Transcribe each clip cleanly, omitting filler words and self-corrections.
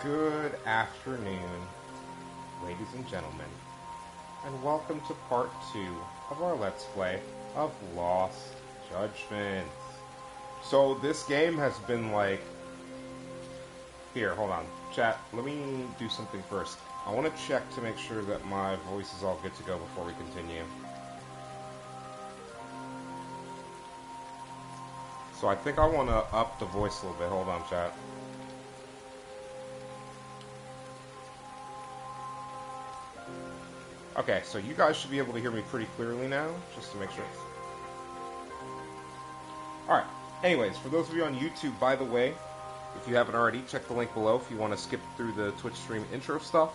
Good afternoon, ladies and gentlemen, and welcome to part 2 of our Let's Play of Lost Judgment. So this game has been like... Here, hold on. Chat, let me do something first. I want to check to make sure that my voice is all good to go before we continue. So I think I want to up the voice a little bit. Hold on, chat. Okay, so you guys should be able to hear me pretty clearly now, just to make sure. Alright, anyways, for those of you on YouTube, by the way, if you haven't already, check the link below if you want to skip through the Twitch stream intro stuff.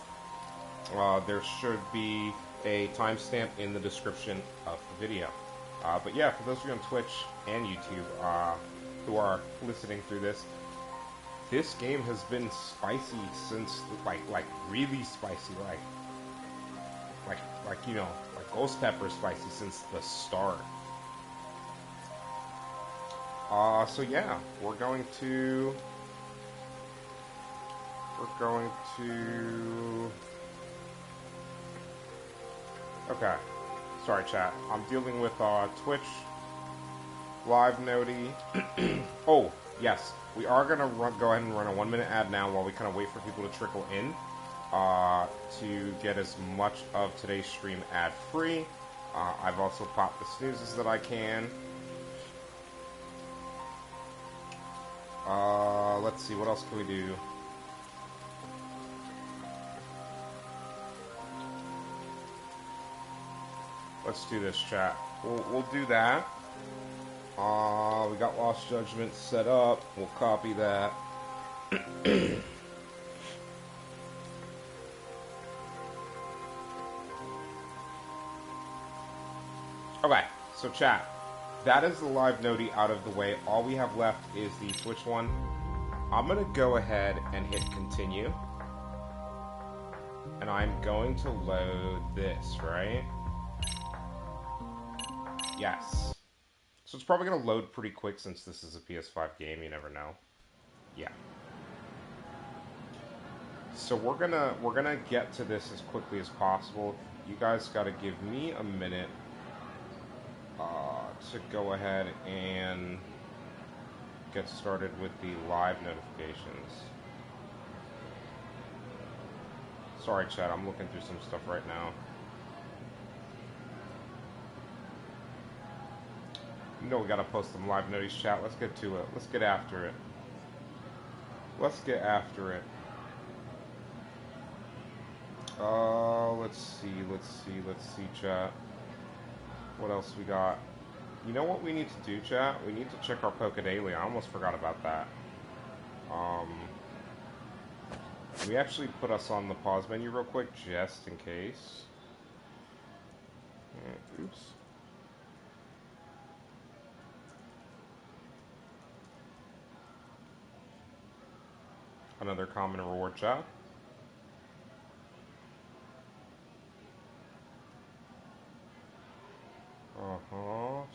There should be a timestamp in the description of the video. But yeah, for those of you on Twitch and YouTube who are listening through this game has been spicy since, like really spicy, like you know, like ghost pepper spicy since the start. So yeah, we're going to okay, sorry chat, I'm dealing with Twitch live noti. Oh yes, we are gonna go ahead and run a 1-minute ad now while we kind of wait for people to trickle in to get as much of today's stream ad free. I've also popped the snoozes that I can. Let's see, what else can we do? Let's do this, chat. We'll do that. We got Lost Judgment set up. We'll copy that. Okay, so chat. That is the live noti out of the way. All we have left is the Twitch one. I'm going to go ahead and hit continue. And I'm going to load this, right? Yes. So it's probably going to load pretty quick since this is a PS5 game. You never know. Yeah. So we're gonna get to this as quickly as possible. You guys got to give me a minute to go ahead and get started with the live notifications. Sorry, chat, I'm looking through some stuff right now. You know we gotta post some live notice, chat. Let's get to it. Let's get after it. Let's get after it. Let's see, chat. What else we got? You know what we need to do, chat? We need to check our Poke Daily. I almost forgot about that. We actually put us on the pause menu real quick, just in case. Oops. Another common reward, chat.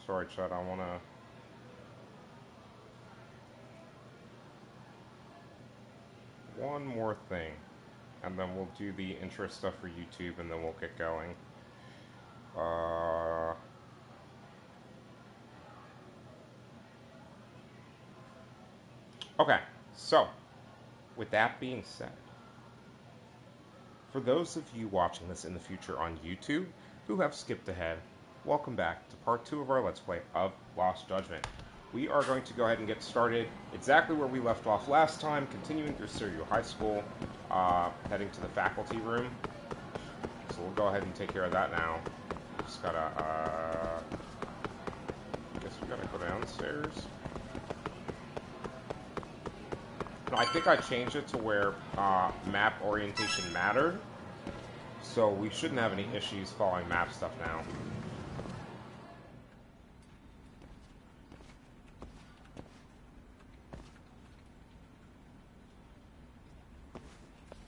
Sorry, chat, I wanna... One more thing. And then we'll do the intro stuff for YouTube, and then we'll get going. Okay, so, with that being said, for those of you watching this in the future on YouTube who have skipped ahead, welcome back to part 2 of our Let's Play of Lost Judgment. We are going to go ahead and get started exactly where we left off last time, continuing through Syrio High School, heading to the faculty room. So we'll go ahead and take care of that now. Just gotta, I guess we gotta go downstairs. No, I think I changed it to where map orientation mattered, so we shouldn't have any issues following map stuff now.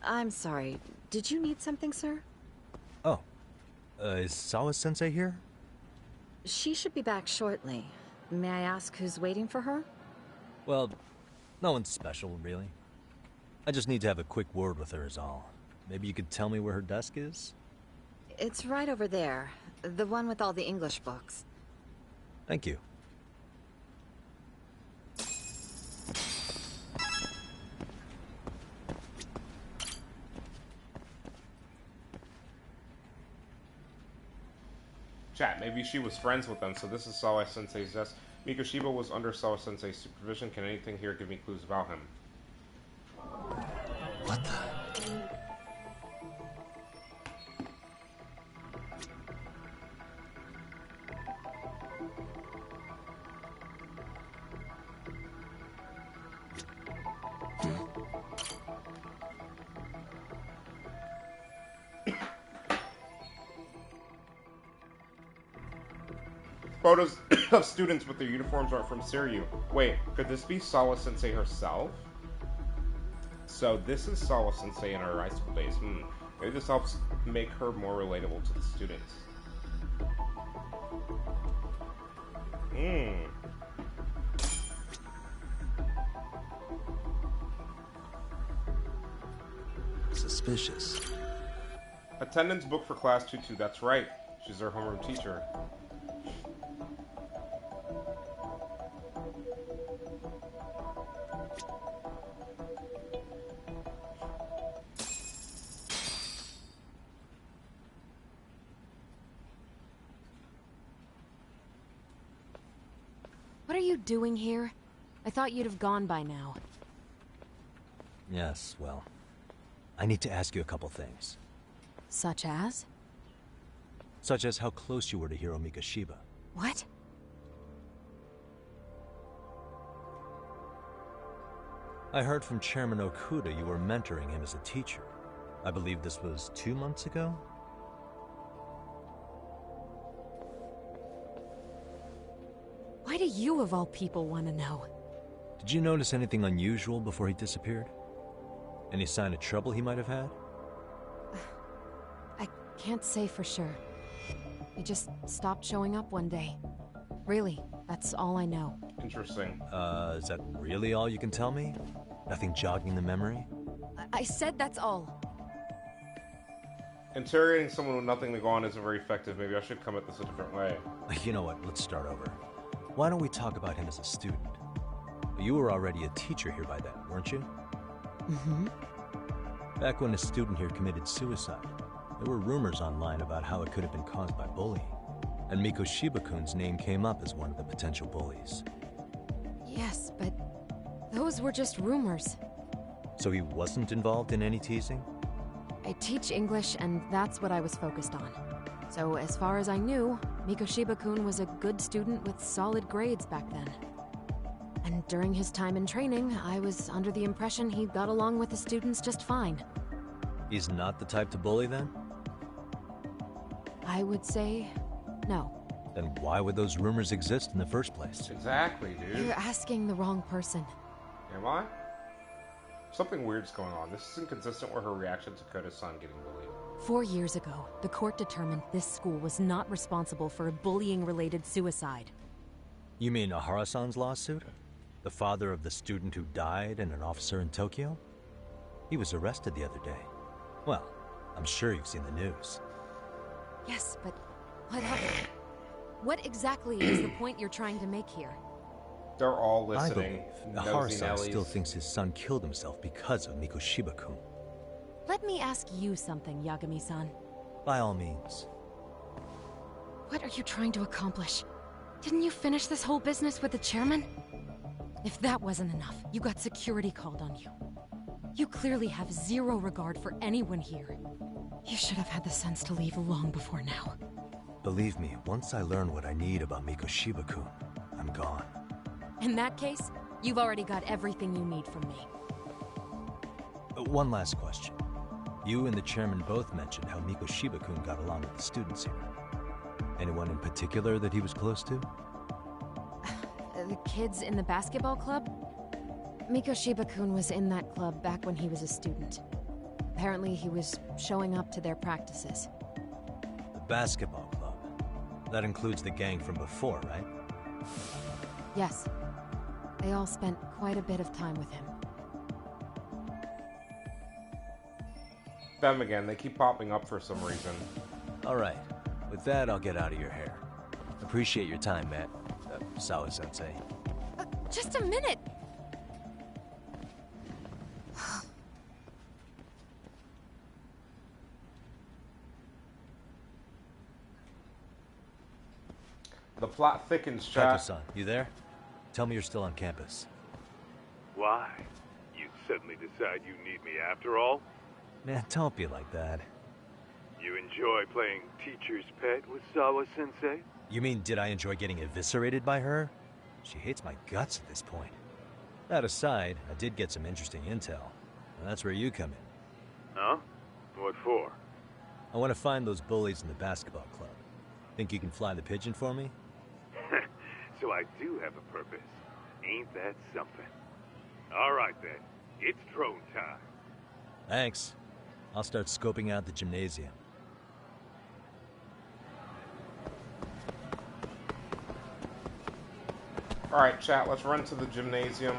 I'm sorry. Did you need something, sir? Oh. Is Sawa-sensei here? She should be back shortly. May I ask who's waiting for her? Well, no one's special, really. I just need to have a quick word with her is all. Maybe you could tell me where her desk is? It's right over there. The one with all the English books. Thank you. Chat, maybe she was friends with them, so this is Sawa Sensei's desk. Mikoshiba was under Sawa Sensei's supervision. Can anything here give me clues about him? What the? Photos of students with their uniforms are from Siryu. Wait, could this be Sawa Sensei herself? So this is Sawa Sensei in her high school days. Maybe this helps make her more relatable to the students. Suspicious. Attendance book for class 2-2. That's right. She's our homeroom teacher. What are you doing here? I thought you'd have gone by now. Yes, well, I need to ask you a couple things. Such as? Such as how close you were to Hiro Mikoshiba. What? I heard from Chairman Okuda you were mentoring him as a teacher. I believe this was 2 months ago? Why do you of all people want to know? Did you notice anything unusual before he disappeared? Any sign of trouble he might have had? I can't say for sure. He just stopped showing up one day. Really, that's all I know. Interesting. Is that really all you can tell me? Nothing jogging the memory? I said that's all. Interrogating someone with nothing to go on isn't very effective. Maybe I should come at this a different way. You know what, let's start over. Why don't we talk about him as a student? You were already a teacher here by then, weren't you? Mm-hmm. Back when a student here committed suicide, there were rumors online about how it could have been caused by bullying. And Mikoshiba-kun's name came up as one of the potential bullies. Yes, but those were just rumors. So he wasn't involved in any teasing? I teach English, and that's what I was focused on. So as far as I knew, Mikoshiba-kun was a good student with solid grades back then. And during his time in training, I was under the impression he got along with the students just fine. He's not the type to bully then? I would say no. Then why would those rumors exist in the first place? Exactly, dude. You're asking the wrong person. Am I? Something weird's going on. This is inconsistent with her reaction to Koda's-san getting bullied. 4 years ago, the court determined this school was not responsible for a bullying-related suicide. You mean Ahara-san's lawsuit? The father of the student who died and an officer in Tokyo? He was arrested the other day. Well, I'm sure you've seen the news. Yes, but what happened? What exactly is the point you're trying to make here? They're all I listening. believe Ahara-san still thinks his son killed himself because of Mikoshiba-kun. Let me ask you something, Yagami-san. By all means. What are you trying to accomplish? Didn't you finish this whole business with the chairman? If that wasn't enough, you got security called on you. You clearly have zero regard for anyone here. You should have had the sense to leave long before now. Believe me, once I learn what I need about Mikoshiba-kun, I'm gone. In that case, you've already got everything you need from me. One last question. You and the chairman both mentioned how Mikoshiba-kun got along with the students here. Anyone in particular that he was close to? The kids in the basketball club? Mikoshiba-kun was in that club back when he was a student. Apparently he was showing up to their practices. The basketball club. That includes the gang from before, right? Yes. They all spent quite a bit of time with him. Them again. They keep popping up for some reason. Alright. With that, I'll get out of your hair. Appreciate your time, Matt. Sawa-sensei. Just a minute. The plot thickens, chat. Kaito-san, you there? Tell me you're still on campus. Why? You suddenly decide you need me after all? Man, don't be like that. You enjoy playing teacher's pet with Sawa-sensei? You mean, did I enjoy getting eviscerated by her? She hates my guts at this point. That aside, I did get some interesting intel. And that's where you come in. Huh? What for? I want to find those bullies in the basketball club. Think you can fly the pigeon for me? So I do have a purpose. Ain't that something? All right then. It's drone time. Thanks. I'll start scoping out the gymnasium. Alright, chat, let's run to the gymnasium.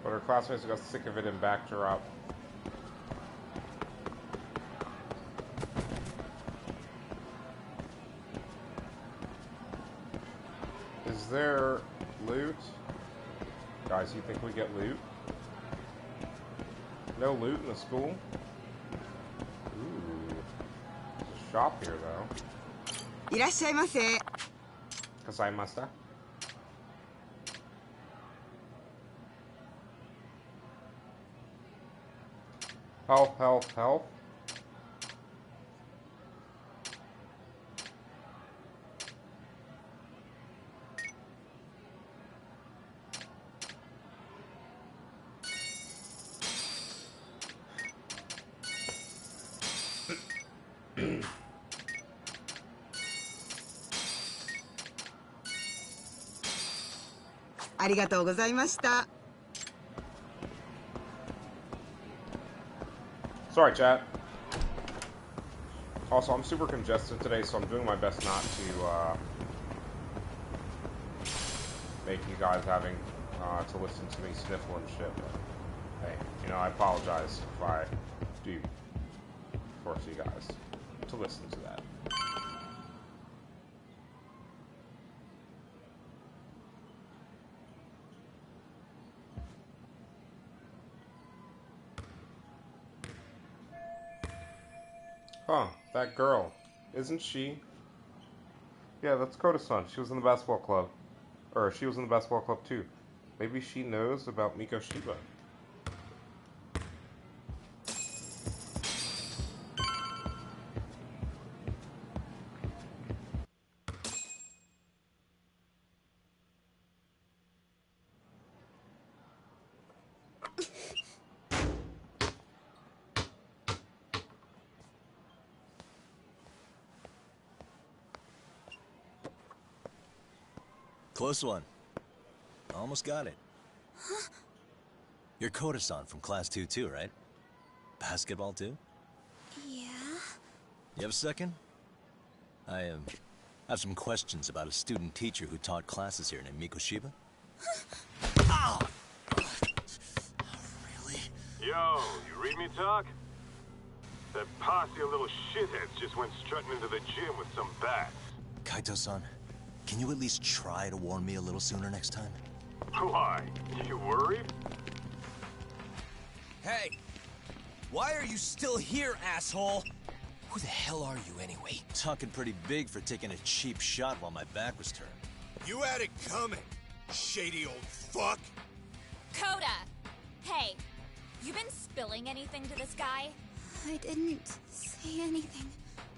But her classmates got sick of it and backed her up. Is there loot? Guys, you think we get loot? No loot in the school? Ooh. There's a shop here, though. いらっしゃいませ。 Kasaimasta. Health, health, health.ありがとうございました。 Sorry, chat. Also, I'm super congested today, so I'm doing my best not to make you guys having to listen to me sniffle and shit. But, hey, you know, I apologize if I do force you guys to listen to that. Huh, that girl. Isn't she? Yeah, that's Koda-san. She was in the basketball club. Or, she was in the basketball club too. Maybe she knows about Miko Shiba. Close one. Almost got it. Huh? You're Koda-san from Class 2 too, right? Basketball too? Yeah. You have a second? I have some questions about a student teacher who taught classes here named Miko Shiba. Ow! Really? Yo, you read me talk? That posse of little shitheads just went strutting into the gym with some bats. Kaito-san, can you at least try to warn me a little sooner next time? Why? You worried? Hey! Why are you still here, asshole? Who the hell are you, anyway? Talking pretty big for taking a cheap shot while my back was turned. You had it coming, shady old fuck! Coda! Hey, you been spilling anything to this guy? I didn't say anything.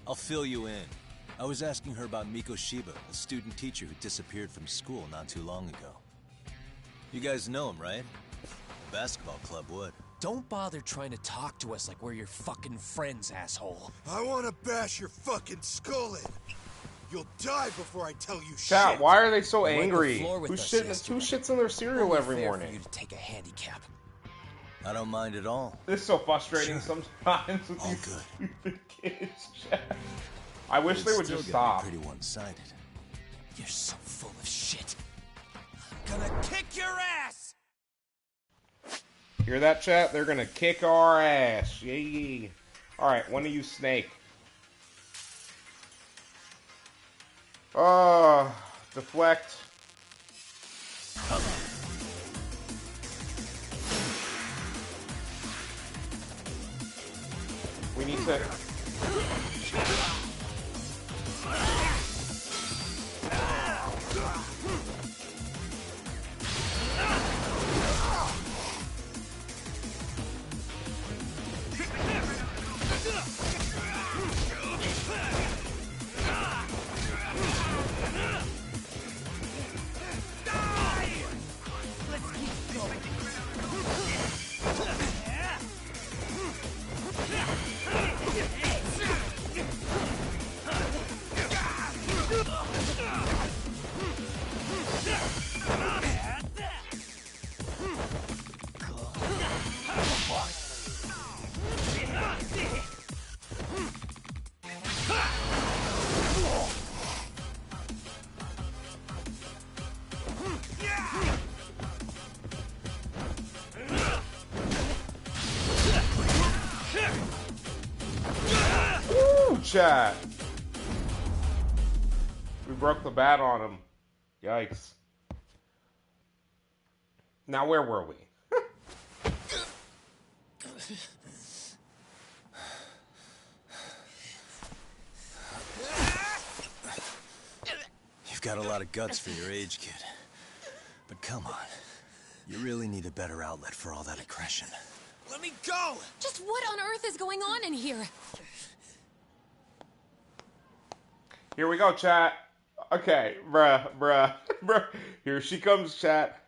I'll fill you in. I was asking her about Miko Shiba, a student teacher who disappeared from school not too long ago. You guys know him, right? The basketball club would. Don't bother trying to talk to us like we're your fucking friends, asshole. I want to bash your fucking skull in. You'll die before I tell you Chat, shit. why are they so You wiped the angry? floor with Who us shits yesterday. in their cereal Only every fair morning? for you to take a handicap. I don't mind at all. This is so frustrating Sure. sometimes with All these good. stupid kids, chat. I wish they would Still just gonna be stop. pretty one-sided. You're so full of shit. I'm gonna kick your ass! Hear that, chat? They're gonna kick our ass. Yay. Alright, one of you snake. Deflect. We need to... Chat. We broke the bat on him. Yikes. Now where were we? You've got a lot of guts for your age, kid. But come on. You really need a better outlet for all that aggression. Let me go! Just what on earth is going on in here? Here we go, chat. Okay, bruh. Here she comes, chat.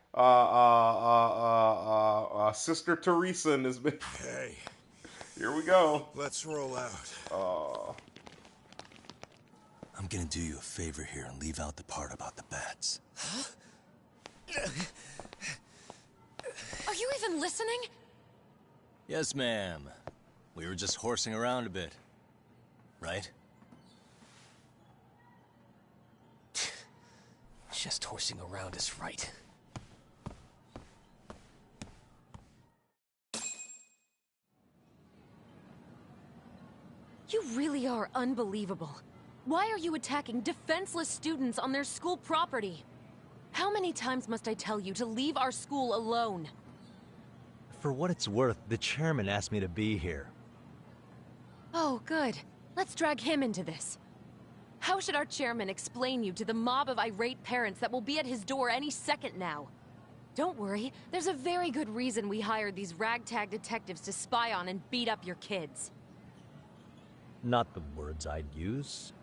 Sister Teresa in this bitch. Hey. Here we go. Let's roll out. I'm gonna do you a favor here and leave out the part about the bats. Huh? Are you even listening? Yes, ma'am. We were just horsing around a bit. Right? Just horsing around is right. You really are unbelievable. Why are you attacking defenseless students on their school property? How many times must I tell you to leave our school alone? For what it's worth, the chairman asked me to be here. Oh, good. Let's drag him into this. How should our chairman explain you to the mob of irate parents that will be at his door any second now? Don't worry, there's a very good reason we hired these ragtag detectives to spy on and beat up your kids. Not the words I'd use.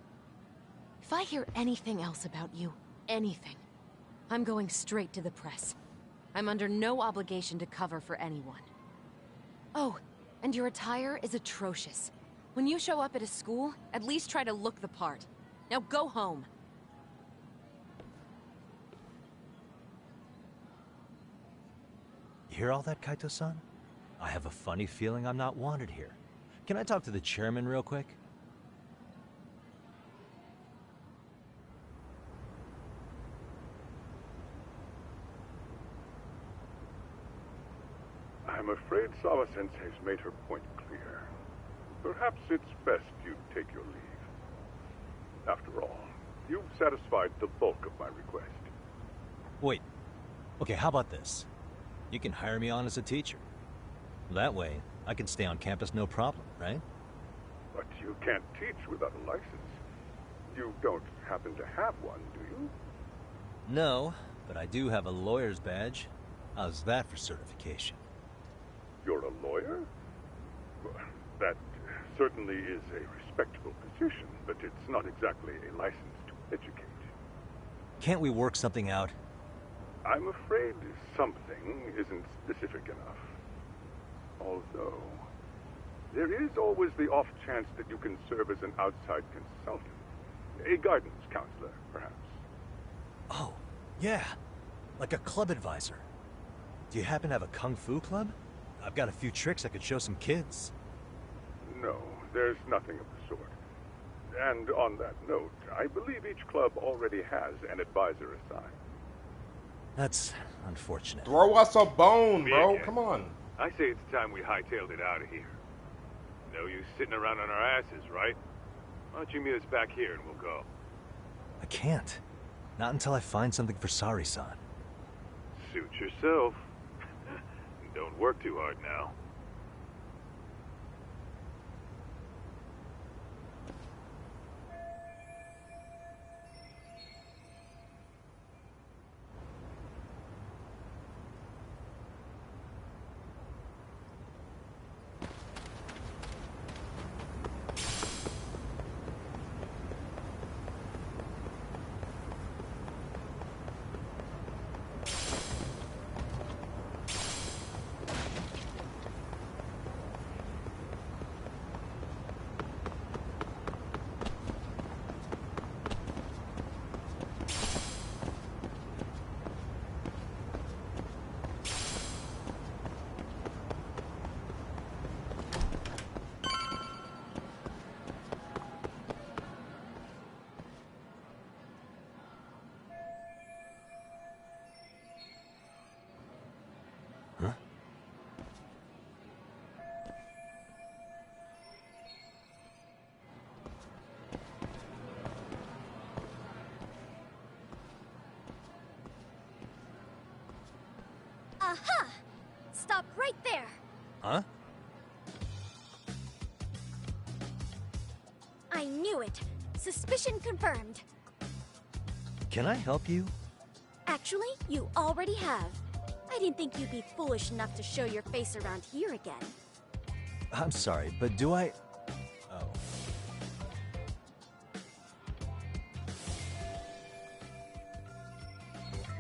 If I hear anything else about you, anything, I'm going straight to the press. I'm under no obligation to cover for anyone. Oh, and your attire is atrocious. When you show up at a school, at least try to look the part. Now go home. You hear all that, Kaito-san? I have a funny feeling I'm not wanted here. Can I talk to the chairman real quick? I'm afraid Sawa-sensei's made her point clear. Perhaps it's best you take your leave. After all, you've satisfied the bulk of my request. Wait. Okay, how about this? You can hire me on as a teacher. That way, I can stay on campus no problem, right? But you can't teach without a license. You don't happen to have one, do you? No, but I do have a lawyer's badge. How's that for certification? You're a lawyer? Well, that certainly is a respectable position, but it's not exactly a license to educate. Can't we work something out? I'm afraid something isn't specific enough. Although, there is always the off chance that you can serve as an outside consultant. A guidance counselor, perhaps. Oh, yeah. Like a club advisor. Do you happen to have a kung fu club? I've got a few tricks I could show some kids. No, there's nothing of the sort. And on that note, I believe each club already has an advisor assigned. That's unfortunate. Throw us a bone, bro. Yeah. Come on. I say it's time we hightailed it out of here. No use sitting around on our asses, right? Why don't you meet us back here and we'll go? I can't. Not until I find something for Sari-san. Suit yourself. Don't work too hard now. Aha! Stop right there! Huh? I knew it. Suspicion confirmed. Can I help you? Actually, you already have. I didn't think you'd be foolish enough to show your face around here again. I'm sorry, but do I... Oh.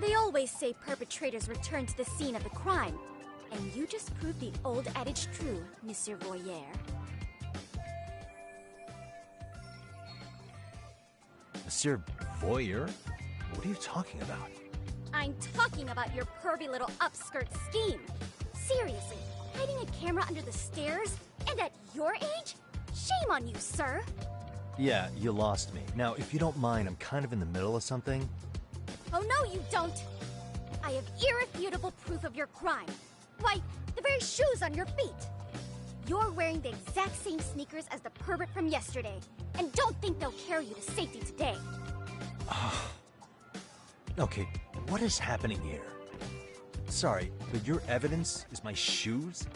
They always say perpetrators return to the scene of the crime. And you just proved the old adage true, Monsieur Voyeur. Monsieur Voyeur? What are you talking about? I'm talking about your pervy little upskirt scheme. Seriously, hiding a camera under the stairs? And at your age? Shame on you, sir! Yeah, you lost me. Now, if you don't mind, I'm kind of in the middle of something. Oh no, you don't! I have irrefutable proof of your crime. Why, the very shoes on your feet! You're wearing the exact same sneakers as the pervert from yesterday, and don't think they'll carry you to safety today. Okay, what is happening here? Sorry, but your evidence is my shoes?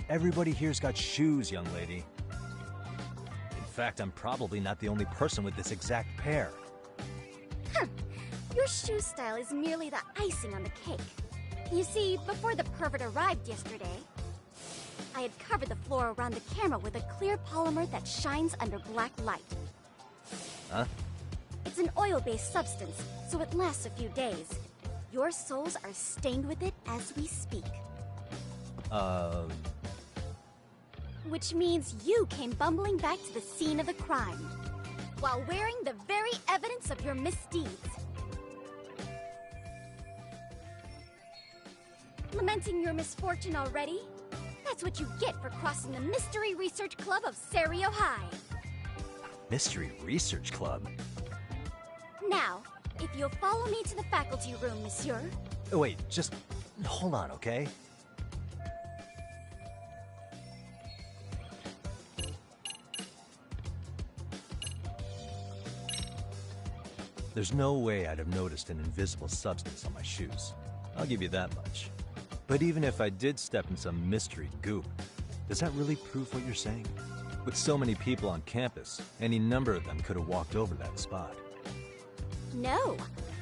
Everybody here's got shoes, young lady. In fact, I'm probably not the only person with this exact pair. Your shoe style is merely the icing on the cake. You see, before the pervert arrived yesterday, I had covered the floor around the camera with a clear polymer that shines under black light. Huh? It's an oil-based substance, so it lasts a few days. Your soles are stained with it as we speak. Which means you came bumbling back to the scene of the crime, while wearing the very evidence of your misdeeds. Lamenting your misfortune already? That's what you get for crossing the Mystery Research Club of Serio High. Mystery Research Club? Now, if you'll follow me to the faculty room, monsieur. Oh, wait, just hold on, okay? There's no way I'd have noticed an invisible substance on my shoes. I'll give you that much. But even if I did step in some mystery goop, does that really prove what you're saying? With so many people on campus, any number of them could have walked over that spot. No,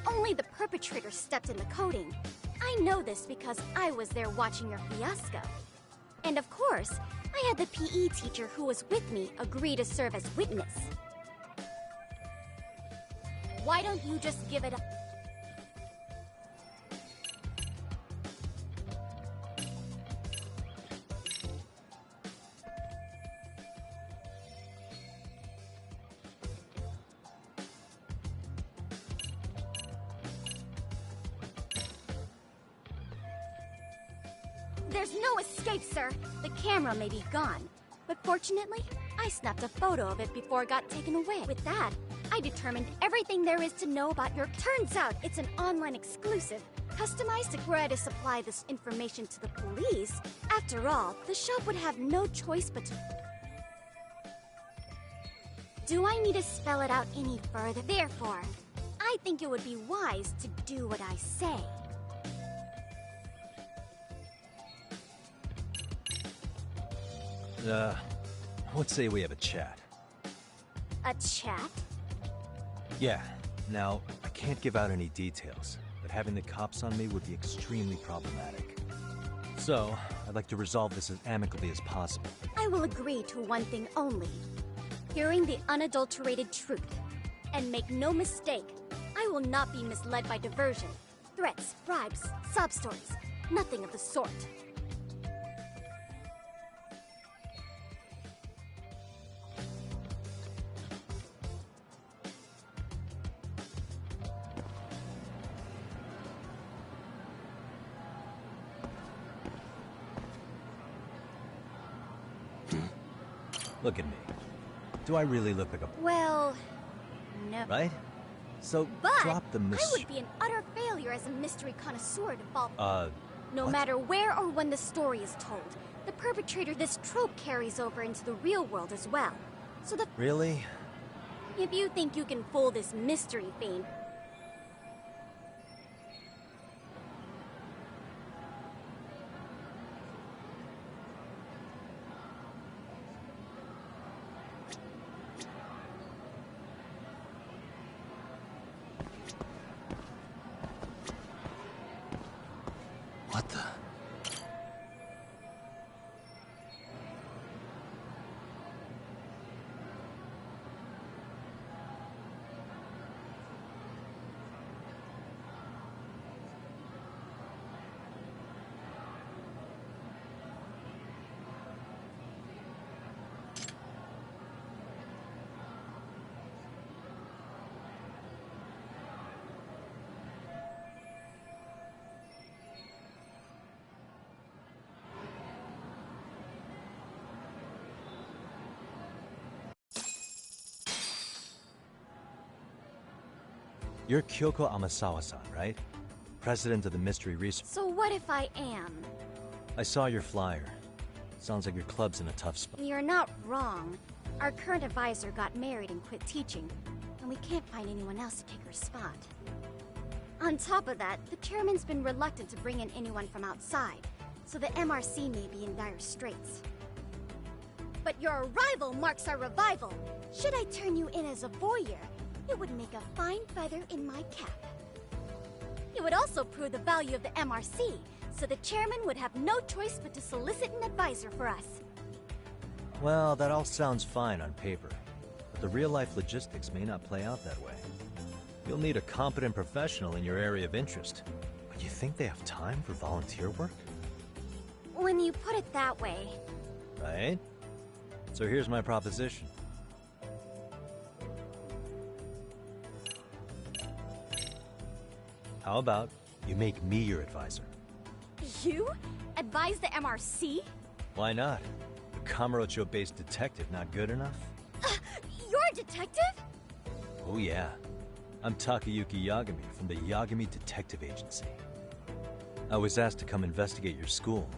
only the perpetrator stepped in the coating. I know this because I was there watching your fiasco. And of course, I had the PE teacher who was with me agree to serve as witness. Why don't you just give it up? There's no escape, sir. The camera may be gone. But fortunately, I snapped a photo of it before it got taken away. With that, I determined everything there is to know about your... Turns out it's an online exclusive, customized to were I to supply this information to the police. After all, the shop would have no choice but to... Do I need to spell it out any further? Therefore, I think it would be wise to do what I say. Let's say we have a chat. A chat? Yeah. Now, I can't give out any details, but having the cops on me would be extremely problematic. So, I'd like to resolve this as amicably as possible. I will agree to one thing only. Hearing the unadulterated truth. And make no mistake, I will not be misled by diversion, threats, bribes, sob stories. Nothing of the sort. Look at me. Do I really look like a... Well, no. Right? So, But drop the I would be an utter failure as a mystery connoisseur to fall... No what? matter where or when the story is told, the perpetrator this trope carries over into the real world as well. So the... Really? If you think you can fool this mystery fiend... What the... You're Kyoko Amasawa-san, right? President of the Mystery Research... So what if I am? I saw your flyer. Sounds like your club's in a tough spot. You're not wrong. Our current advisor got married and quit teaching, and we can't find anyone else to take her spot. On top of that, the chairman's been reluctant to bring in anyone from outside, so the MRC may be in dire straits. But your arrival marks our revival. Should I turn you in as a voyeur, it would make a fine feather in my cap. It would also prove the value of the MRC, so the chairman would have no choice but to solicit an advisor for us. Well, that all sounds fine on paper, but the real-life logistics may not play out that way. You'll need a competent professional in your area of interest. But you think they have time for volunteer work? When you put it that way... Right? So here's my proposition. How about you make me your advisor? You? Advise the MRC? Why not? A Kamurocho-based detective not good enough? You're a detective? Oh yeah. I'm Takayuki Yagami from the Yagami Detective Agency. I was asked to come investigate your school.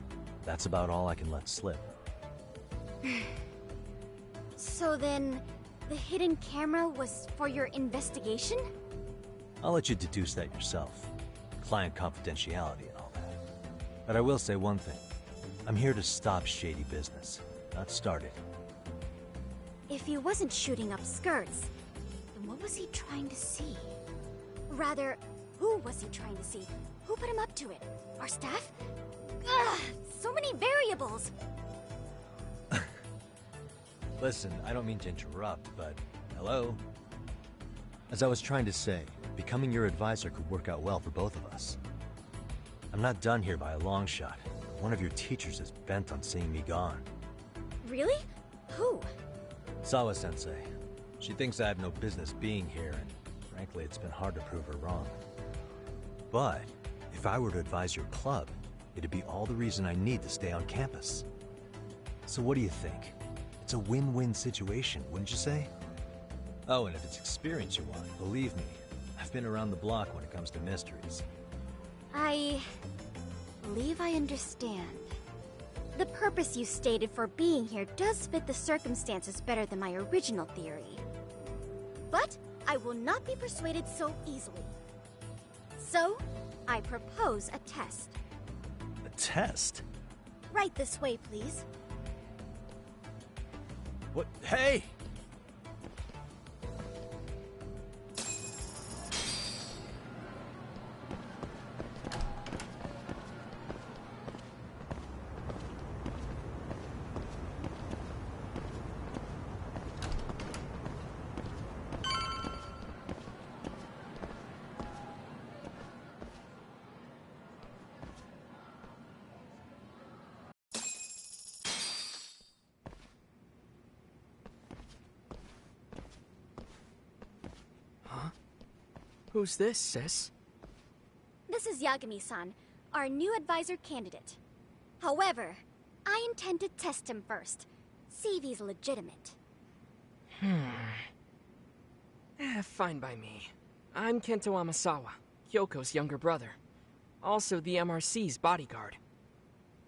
That's about all I can let slip. So then, the hidden camera was for your investigation? I'll let you deduce that yourself. Client confidentiality and all that. But I will say one thing. I'm here to stop shady business, not start it. If he wasn't shooting up skirts, then what was he trying to see? Rather, who was he trying to see? Who put him up to it? Our staff? Ugh, so many variables! Listen, I don't mean to interrupt, but hello? As I was trying to say, becoming your advisor could work out well for both of us. I'm not done here by a long shot. One of your teachers is bent on seeing me gone. Really? Who? Sawa-sensei. She thinks I have no business being here, and frankly, it's been hard to prove her wrong. But if I were to advise your club, it'd be all the reason I need to stay on campus. So what do you think? It's It's a win-win situation, wouldn't you say? Oh, and if it's experience you want, believe me, I've been around the block when it comes to mysteries. I believe I understand. The purpose you stated for being here does fit the circumstances better than my original theory. But I will not be persuaded so easily. So, I propose a test. A test? Right this way, please. What? Hey! Who's this, sis? This is Yagami-san, our new advisor candidate. However, I intend to test him first. See if he's legitimate. Fine by me. I'm Kento Amasawa, Kyoko's younger brother. Also the MRC's bodyguard.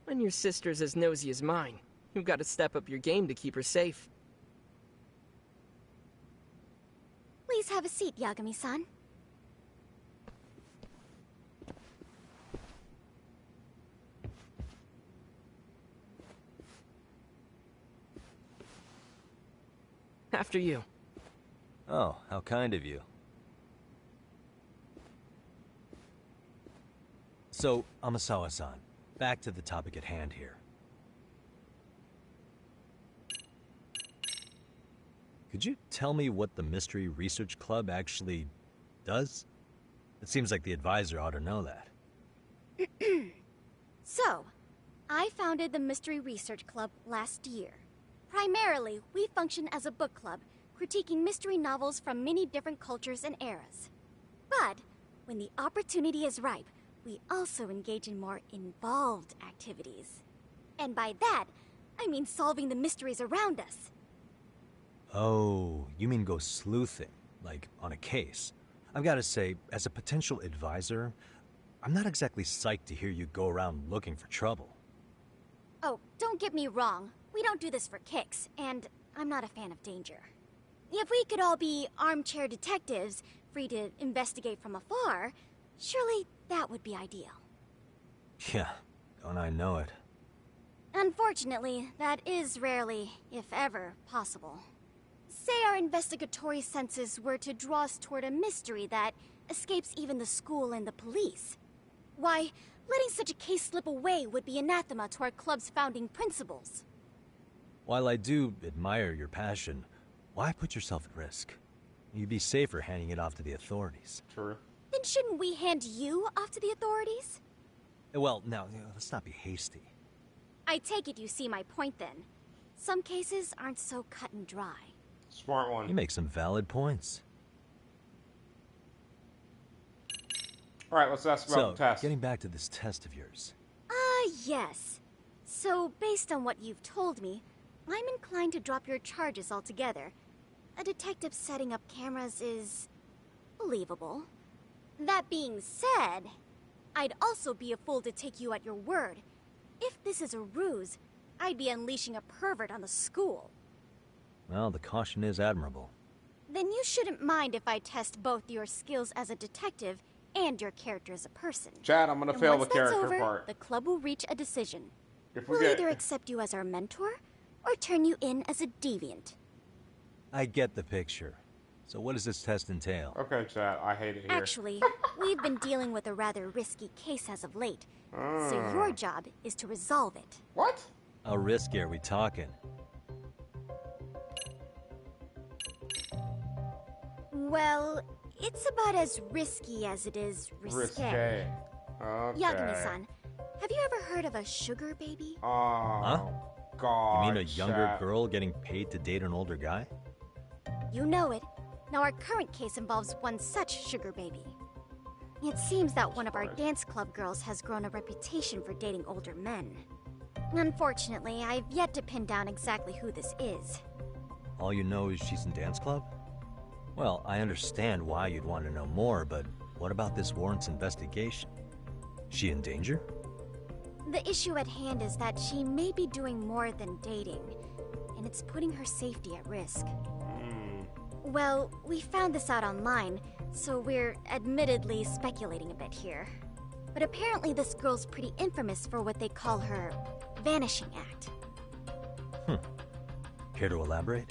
When your sister's as nosy as mine, you've got to step up your game to keep her safe. Please have a seat, Yagami-san. After you. Oh, how kind of you. So, Amasawa-san, back to the topic at hand here. Could you tell me what the Mystery Research Club actually does? It seems like the advisor ought to know that. So, I founded the Mystery Research Club last year. Primarily, we function as a book club, critiquing mystery novels from many different cultures and eras. But, when the opportunity is ripe, we also engage in more involved activities. And by that, I mean solving the mysteries around us. Oh, you mean go sleuthing, like on a case. I've got to say, as a potential advisor, I'm not exactly psyched to hear you go around looking for trouble. Oh, don't get me wrong. We don't do this for kicks, and I'm not a fan of danger. If we could all be armchair detectives, free to investigate from afar, surely that would be ideal. Yeah, don't I know it. Unfortunately, that is rarely, if ever, possible. Say our investigatory senses were to draw us toward a mystery that escapes even the school and the police. Why, letting such a case slip away would be anathema to our club's founding principles. While I do admire your passion, why put yourself at risk? You'd be safer handing it off to the authorities. True. Then shouldn't we hand you off to the authorities? Well, now, let's not be hasty. I take it you see my point then. Some cases aren't so cut and dry. Smart one. You make some valid points. Alright, let's ask about the test. Getting back to this test of yours. Yes. So, based on what you've told me, I'm inclined to drop your charges altogether. A detective setting up cameras is believable. That being said, I'd also be a fool to take you at your word. If this is a ruse, I'd be unleashing a pervert on the school. Well, the caution is admirable. Then you shouldn't mind if I test both your skills as a detective and your character as a person. Chad, I'm gonna fail the once that's character over, part. the club will reach a decision. If we We'll get... either accept you as our mentor, or turn you in as a deviant. I get the picture. So what does this test entail? Okay, Chad, I hate it here. Actually, we've been dealing with a rather risky case as of late, so your job is to resolve it. What? How risky are we talking? Well, it's about as risky as it is risque. Risque. Okay. Yagami-san, have you ever heard of a sugar baby? Oh, Huh? God. You mean a younger Chad. girl getting paid to date an older guy? You know it. Now our current case involves one such sugar baby. It seems that one of our dance club girls has grown a reputation for dating older men. Unfortunately, I've yet to pin down exactly who this is. All you know is she's in dance club? Well, I understand why you'd want to know more, but what about this warrant's investigation? She in danger? The issue at hand is that she may be doing more than dating, and it's putting her safety at risk. Well, we found this out online, so we're admittedly speculating a bit here. But apparently this girl's pretty infamous for what they call her vanishing act. Care to elaborate?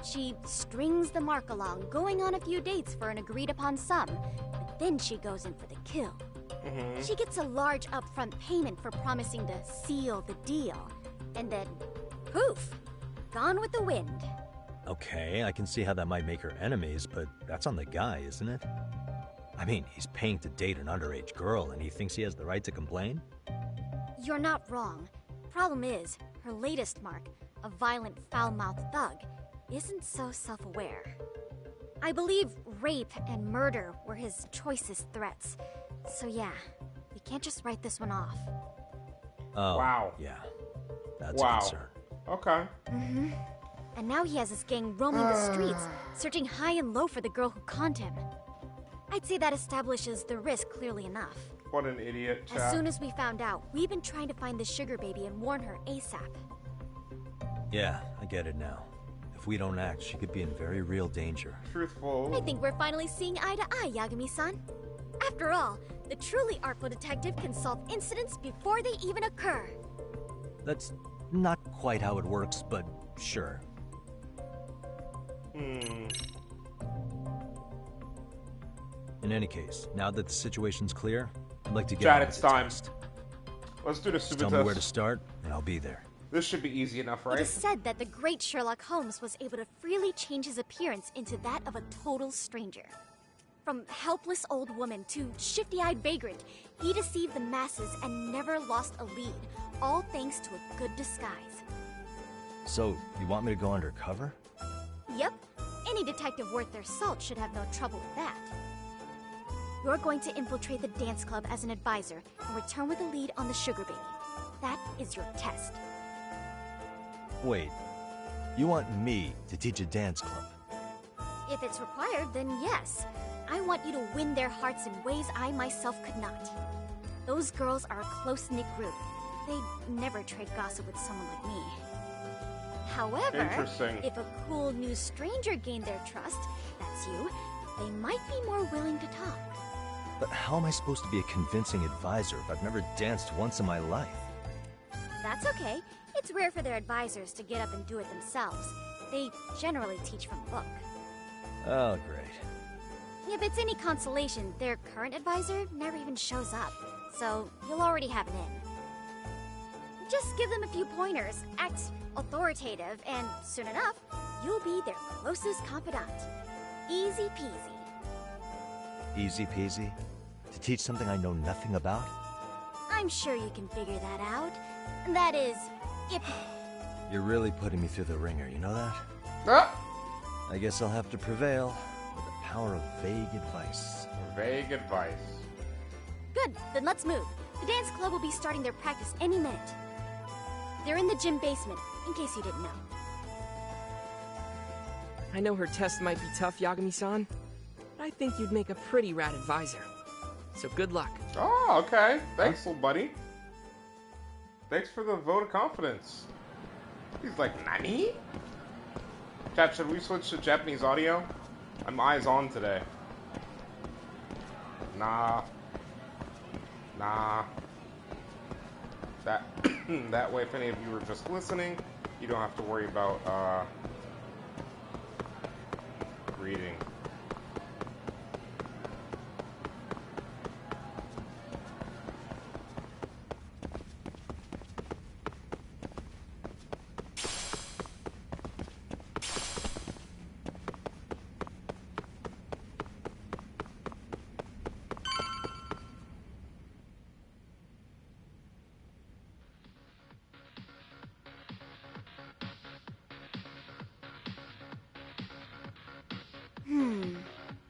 She strings the mark along, going on a few dates for an agreed-upon sum, but then she goes in for the kill. She gets a large upfront payment for promising to seal the deal, and then, poof, gone with the wind. Okay, I can see how that might make her enemies, but that's on the guy, isn't it? I mean, he's paying to date an underage girl, and he thinks he has the right to complain? You're not wrong. Problem is, her latest mark, a violent, foul-mouthed thug, isn't so self-aware. I believe rape and murder were his choicest threats. So yeah, we can't just write this one off. Oh, wow. Yeah, that's a concern. Okay. And now he has his gang roaming the streets, searching high and low for the girl who conned him. I'd say that establishes the risk clearly enough. What an idiot, chat. As soon as we found out, we've been trying to find the sugar baby and warn her ASAP. Yeah, I get it now. If we don't act, she could be in very real danger. Truthful. I think we're finally seeing eye to eye, Yagami-san. After all, the truly artful detective can solve incidents before they even occur. That's not quite how it works, but sure. In any case, now that the situation's clear, I'd like to get Chat, on it's with the time. test. Let's do the Just super tell test. me where to start, and I'll be there. This should be easy enough, It right? is said that the great Sherlock Holmes was able to freely change his appearance into that of a total stranger. From helpless old woman to shifty-eyed vagrant, he deceived the masses and never lost a lead, all thanks to a good disguise. So, you want me to go undercover? Yep, any detective worth their salt should have no trouble with that. You're going to infiltrate the dance club as an advisor and return with a lead on the sugar baby. That is your test. Wait, you want me to teach a dance club? If it's required, then yes. I want you to win their hearts in ways I myself could not. Those girls are a close-knit group. They'd never trade gossip with someone like me. However, Interesting. if a cool new stranger gained their trust, that's you, they might be more willing to talk. But how am I supposed to be a convincing advisor if I've never danced once in my life? That's okay. It's rare for their advisors to get up and do it themselves. They generally teach from a book. Oh, great. If it's any consolation, their current advisor never even shows up, so you'll already have an in. Just give them a few pointers, act authoritative, and soon enough, you'll be their closest confidant. Easy peasy. Easy peasy? To teach something I know nothing about? I'm sure you can figure that out. That is, if... You're really putting me through the ringer, you know that? Ah! I guess I'll have to prevail with the power of vague advice. Vague advice. Good, then let's move. The dance club will be starting their practice any minute. They're in the gym basement, in case you didn't know. I know her test might be tough, Yagami-san, but I think you'd make a pretty rad advisor. So good luck. Oh, okay. Thanks, little buddy. Thanks for the vote of confidence. He's like, Nani? Chat, should we switch to Japanese audio? I'm eyes on today. Nah. That way, if any of you are just listening, you don't have to worry about, reading.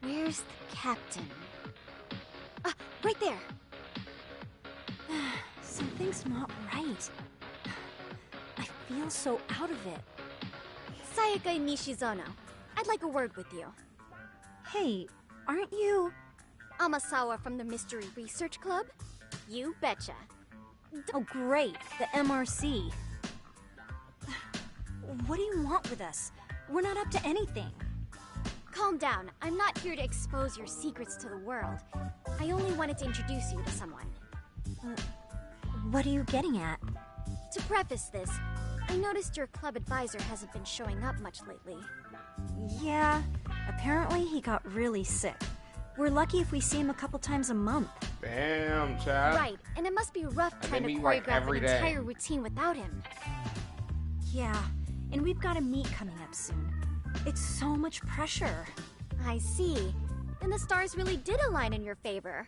Where's the captain? Ah, right there! Something's not right. feel so out of it. Sayaka Nishizono, I'd like a word with you. Hey, aren't you... Amasawa from the Mystery Research Club? You betcha. Oh, great. The MRC. What do you want with us? We're not up to anything. Calm down. I'm not here to expose your secrets to the world. I only wanted to introduce you to someone. What are you getting at? To preface this, I noticed your club advisor hasn't been showing up much lately. Yeah, apparently he got really sick. We're lucky if we see him a couple times a month. Damn, Chad. Right, and it must be rough trying to like choreograph an every day. entire routine without him. Yeah, and we've got a meet coming up soon. It's so much pressure. I see. Then the stars really did align in your favor.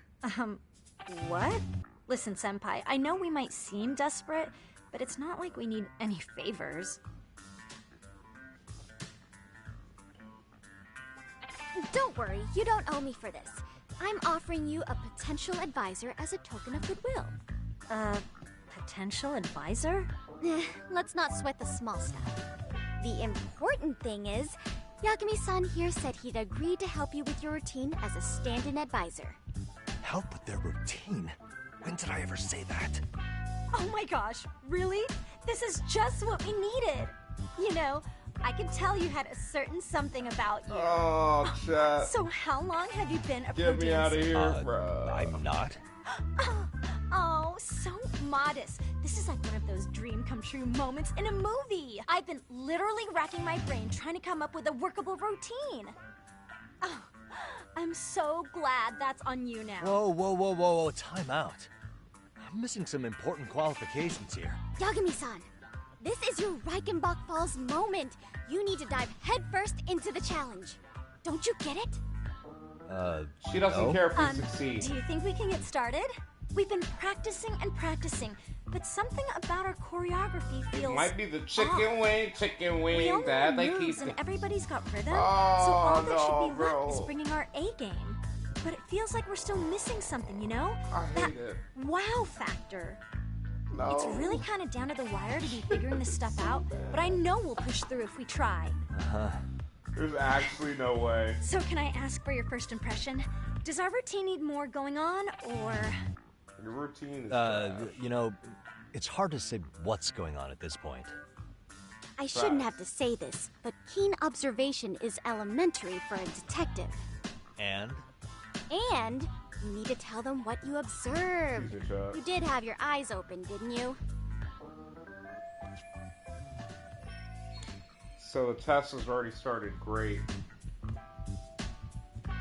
What? Listen, Senpai, I know we might seem desperate, but it's not like we need any favors. Don't worry, you don't owe me for this. I'm offering you a potential advisor as a token of goodwill. Potential advisor? Let's not sweat the small stuff. The important thing is, Yagami-san here said he'd agreed to help you with your routine as a stand-in advisor. Help with their routine? When did I ever say that? Oh my gosh, really? This is just what we needed. You know, I could tell you had a certain something about you. Oh, Chad. So how long have you been a Get me out of here, bro. I'm not. Oh, so modest. This is like one of those dream come true moments in a movie. I've been literally racking my brain trying to come up with a workable routine. Oh, I'm so glad that's on you now. Whoa, time out. I'm missing some important qualifications here. Yagami-san, this is your Reichenbach Falls moment. You need to dive headfirst into the challenge. Don't you get it? She doesn't no. care if we succeed. Do you think we can get started? We've been practicing and practicing, but something about our choreography feels It might be the chicken off. wing We all that know they moves keep. and everybody's got rhythm, Oh, so all that no, should be bro. left is bringing our A game. But it feels like we're still missing something, you know? I that hate it. wow factor. No. It's really kind of down to the wire to be figuring this stuff out, but I know we'll push through if we try. There's actually no way. So can I ask for your first impression? Does our routine need more going on, or... Your routine is trash. You know, it's hard to say what's going on at this point. I shouldn't have to say this, but keen observation is elementary for a detective. And? And you need to tell them what you observed. Excuse me, Chad. You did have your eyes open, didn't you? So the test has already started. Great.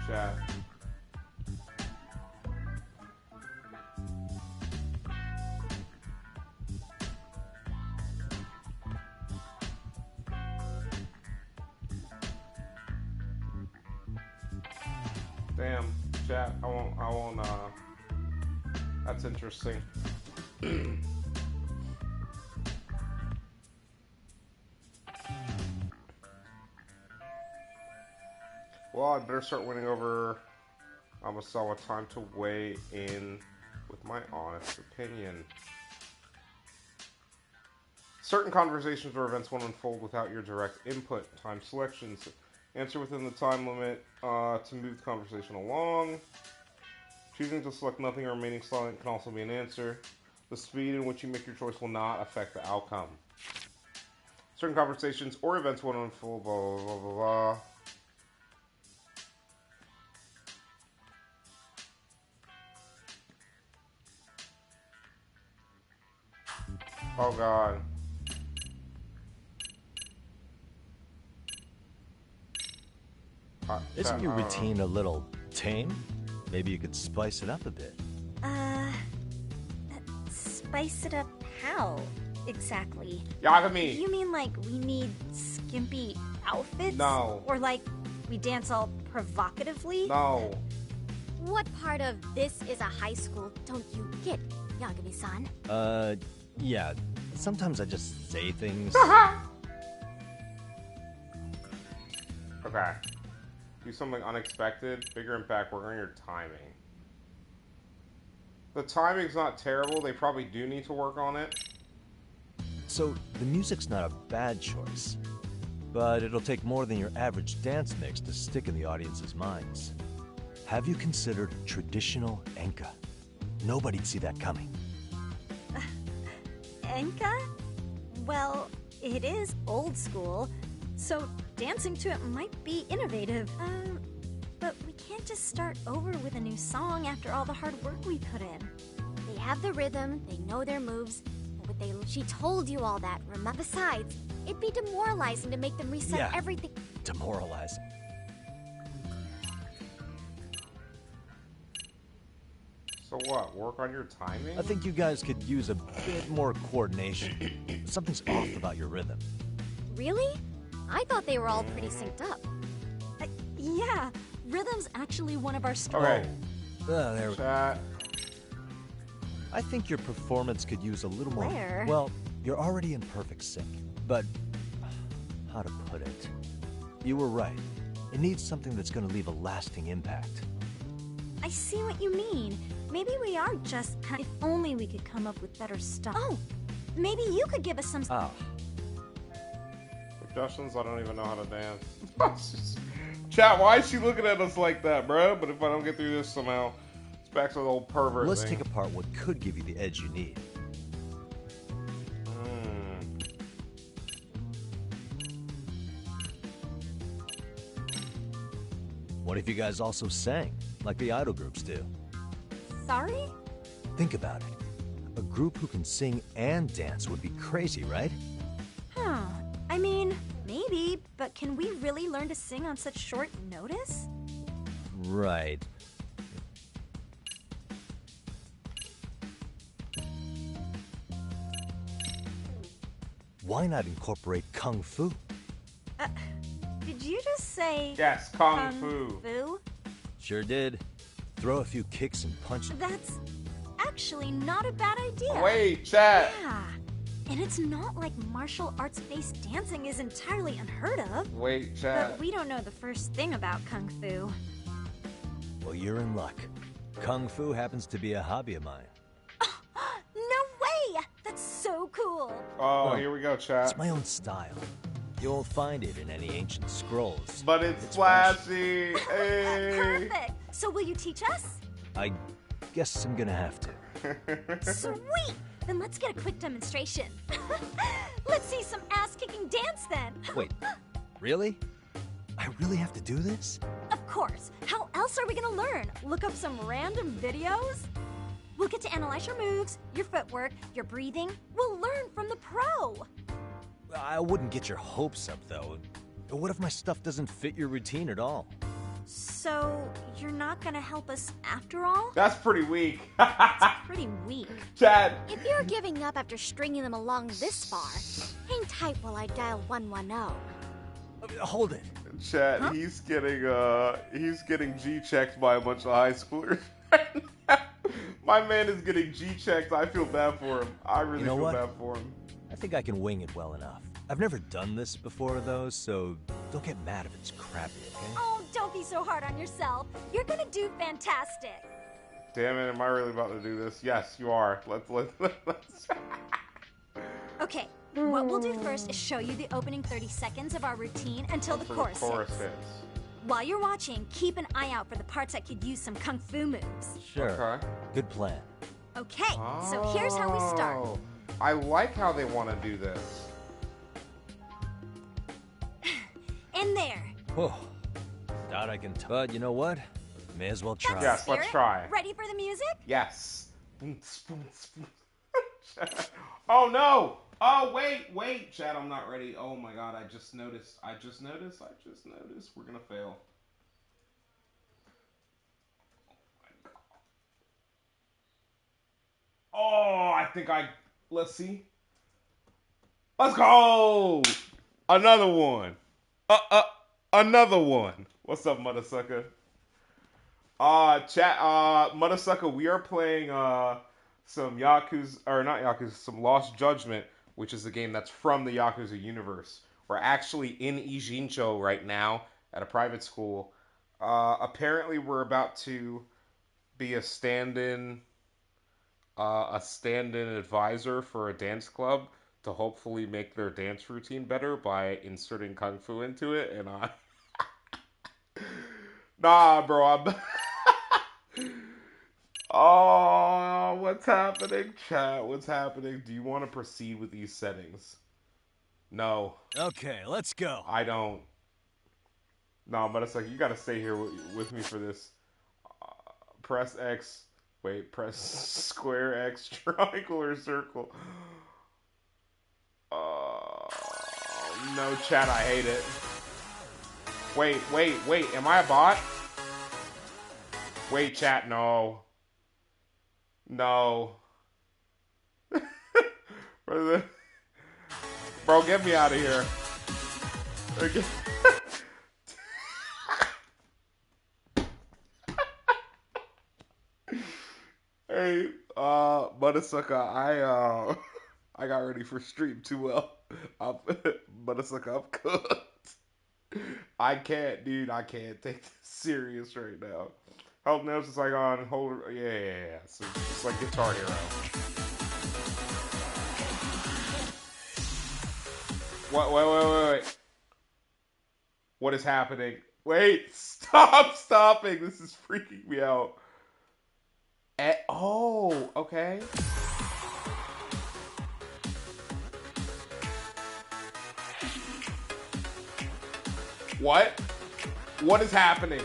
Chat. Damn, chat. I won't, that's interesting. Well, I better start winning over Amasawa. Time to weigh in with my honest opinion. Certain conversations or events won't unfold without your direct input. Time selections. Answer within the time limit to move the conversation along. Choosing to select nothing or remaining silent can also be an answer. The speed in which you make your choice will not affect the outcome. Certain conversations or events won't unfold, blah, blah, blah, blah, blah. Oh god. Isn't your routine a little tame? Maybe you could spice it up a bit. Spice it up how, exactly? Yagami! You mean like we need skimpy outfits? No. Or like we dance all provocatively? No. What part of this is a high school don't you get, Yagami-san? Yeah. Sometimes I just say things. Okay. Do something unexpected, bigger impact, work on your timing. The timing's not terrible, they probably do need to work on it. So, the music's not a bad choice. But it'll take more than your average dance mix to stick in the audience's minds. Have you considered traditional enka? Nobody'd see that coming. Enka? Well, it is old school, so dancing to it might be innovative. But we can't just start over with a new song after all the hard work we put in. They have the rhythm, they know their moves, but she told you all that, remember? Besides, it'd be demoralizing to make them reset everything. Demoralizing. So what, work on your timing? I think you guys could use a bit more coordination. Something's off about your rhythm. Really? I thought they were all pretty synced up. Yeah, rhythm's actually one of our strengths. Okay. There we go. Chat. I think your performance could use a little more... Where? Well, you're already in perfect sync. But, how to put it? You were right. It needs something that's going to leave a lasting impact. I see what you mean. Maybe we are just if only we could come up with better stuff. Oh, maybe you could give us some... Ah. Suggestions? I don't even know how to dance. Chat, why is she looking at us like that, bro? But if I don't get through this somehow, it's back to the old pervert Let's thing. take apart what could give you the edge you need. What if you guys also sang, like the idol groups do? Sorry? Think about it. A group who can sing and dance would be crazy, right? Huh. I mean, maybe, but can we really learn to sing on such short notice? Right. Why not incorporate Kung Fu? Did you just say... Yes, Kung Fu. Fu? Sure did. Throw a few kicks and punches. That's actually not a bad idea. Wait, chat. Yeah. And it's not like martial arts-based dancing is entirely unheard of. Wait, chat. But we don't know the first thing about Kung Fu. Well, you're in luck. Kung Fu happens to be a hobby of mine. No way! That's so cool. Oh, here we go, chat. It's my own style. You won't find it in any ancient scrolls. But it's flashy. Hey. Perfect. So will you teach us? I guess I'm gonna have to. Sweet! Then let's get a quick demonstration. Let's see some ass-kicking dance then. Wait, really? I really have to do this? Of course. How else are we gonna learn? Look up some random videos? We'll get to analyze your moves, your footwork, your breathing. We'll learn from the pro. I wouldn't get your hopes up, though. What if my stuff doesn't fit your routine at all? So, you're not gonna help us after all? That's pretty weak. It's pretty weak. Chat. If you're giving up after stringing them along this far, hang tight while I dial 110. Hold it. Chat, huh? He's getting G-checked by a bunch of high schoolers. My man is getting G-checked. I feel bad for him. I really feel bad for him. I think I can wing it well enough. I've never done this before, though, so don't get mad if it's crappy, okay? Oh, don't be so hard on yourself. You're gonna do fantastic. Damn it, am I really about to do this? Yes, you are. Let's. Okay, what we'll do first is show you the opening 30 seconds of our routine until the chorus hits. While you're watching, keep an eye out for the parts that could use some kung fu moves. Sure. Okay. Good plan. Okay, so here's how we start. I like how they want to do this. In there. Oh, doubt I can. But you know what? May as well try. Yes, let's try. Ready for the music? Yes. Oh no! Oh wait, Chad, I'm not ready. Oh my God, I just noticed. We're gonna fail. Oh, I think let's see. Let's go! Another one. Another one. What's up, mother sucker? Chat, mother sucker, we are playing, some some Lost Judgment, which is a game that's from the Yakuza universe. We're actually in Ijincho right now at a private school. Apparently we're about to be a stand-in advisor for a dance club. to hopefully make their dance routine better by inserting kung fu into it, and I nah, bro, I'm oh, what's happening, chat? What's happening? Do you want to proceed with these settings? No. Okay, let's go. I don't. No, but it's like you gotta stay here with me for this. Press X. Wait, press square X, triangle, or circle. No, chat, I hate it. Wait, am I a bot? Wait, chat, no. No. Bro, get me out of here. Hey, Mudasucker, I got ready for stream too well. Mudasucker, I'm cooked. I can't, dude. I can't take this serious right now. Help Nels is like on hold. Yeah. So it's like Guitar Hero. Wait. What is happening? Wait, stop stopping. This is freaking me out. Oh, okay. What? What is happening?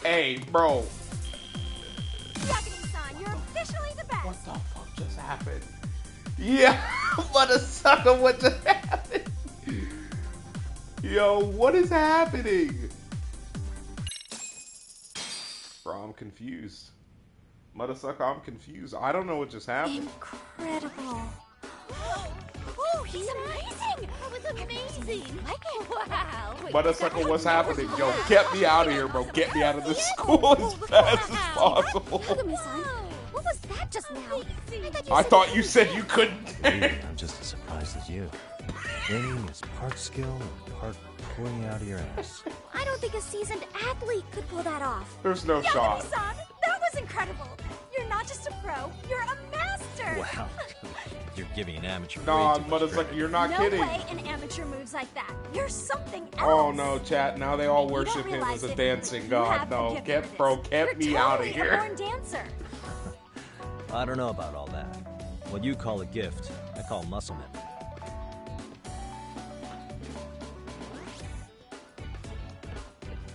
Hey, bro. Yakini-san, you're officially the best. What the fuck just happened? Yeah, what a sucker, what just happened? Yo, what is happening? Bro, I'm confused. Mudasucker, I'm confused. I don't know what just happened. Incredible. Oh, he's amazing! That was amazing! Wow! Mudasucker, what's happening? Yo, get me out of here, bro. Get me out of this school as fast as possible. Yagami-san, what was that just now? I thought you said you couldn't. I'm just as surprised as you. Aiming is part skill and part pulling out of your ass. I don't think a seasoned athlete could pull that off. There's no shot. Yagami-san, that was incredible! You're not just a pro, you're a master! Wow, you're giving an amateur Nah, way too much Mudasucker, credit. you're not kidding. No way an amateur moves like that. You're something else. Oh no, chat. Now they all You worship don't him realize as a it, dancing but you god. have the No, gift get for this. get me You're out of totally here. a born dancer. I don't know about all that. What you call a gift, I call muscle memory.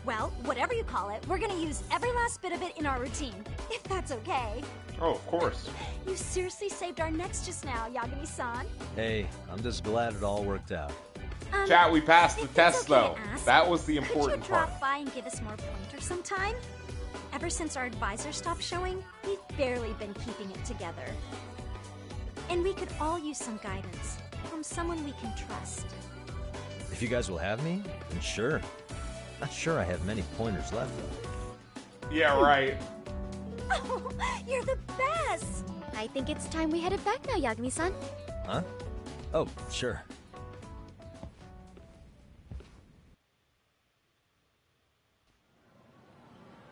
Well, whatever you call it, we're gonna use every last bit of it in our routine, if that's okay. Oh, of course. You seriously saved our necks just now, Yagami-san. Hey, I'm just glad it all worked out. Chat, we passed the if it's test okay though. to ask, That was the Could important you part. drop by and give us more pointers sometime? Ever since our advisor stopped showing, we've barely been keeping it together. And we could all use some guidance from someone we can trust. If you guys will have me, then sure. Not sure I have many pointers left though. Yeah, right. Oh, you're the best! I think it's time we headed back now, Yagami-san. Huh? Oh, sure.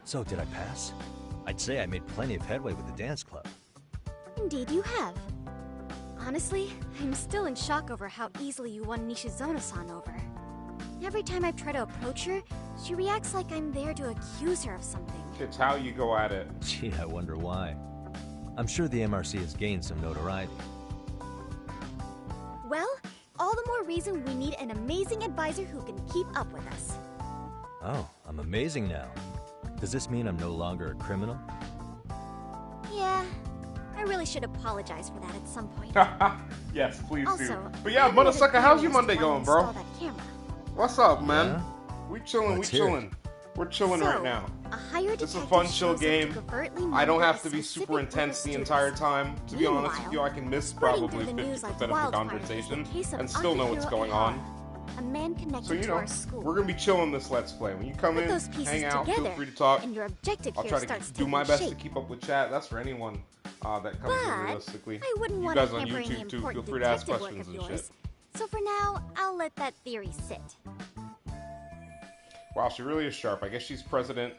So, did I pass? I'd say I made plenty of headway with the dance club. Indeed you have. Honestly, I'm still in shock over how easily you won Nishizono-san over. Every time I try to approach her, she reacts like I'm there to accuse her of something. It's how you go at it. Gee, I wonder why. I'm sure the MRC has gained some notoriety. Well, all the more reason we need an amazing advisor who can keep up with us. Oh, I'm amazing now. Does this mean I'm no longer a criminal? Yeah, I really should apologize for that at some point. Yes, please do. Also, But yeah, I wanted Mudasucker, how's your Clarice Monday to going, install bro? that camera. What's up, man? Yeah? We chilling, Let's hear it. We're chilling So, right now. A hired It's a detective fun, chill shows up to game. covertly I don't monitor have a to be specific super group of intense the students. entire time. To be honest with Meanwhile, you, I can miss spreading probably through the news 50% like of the wildfire conversation is the case of and still know what's Akihiro going Ehara, on. A man connected So, you to know, our school. we're going to be chilling this Let's Play. When you come Put in, those pieces hang out, together, feel free to talk. and your objective I'll here try to starts do my taking best shape. to keep up with chat. That's for anyone that comes in But realistically. I wouldn't You want guys to on hamper any YouTube too, feel important free to ask detective work questions of and yours. shit. So for now, I'll let that theory sit. Wow, she really is sharp. I guess she's president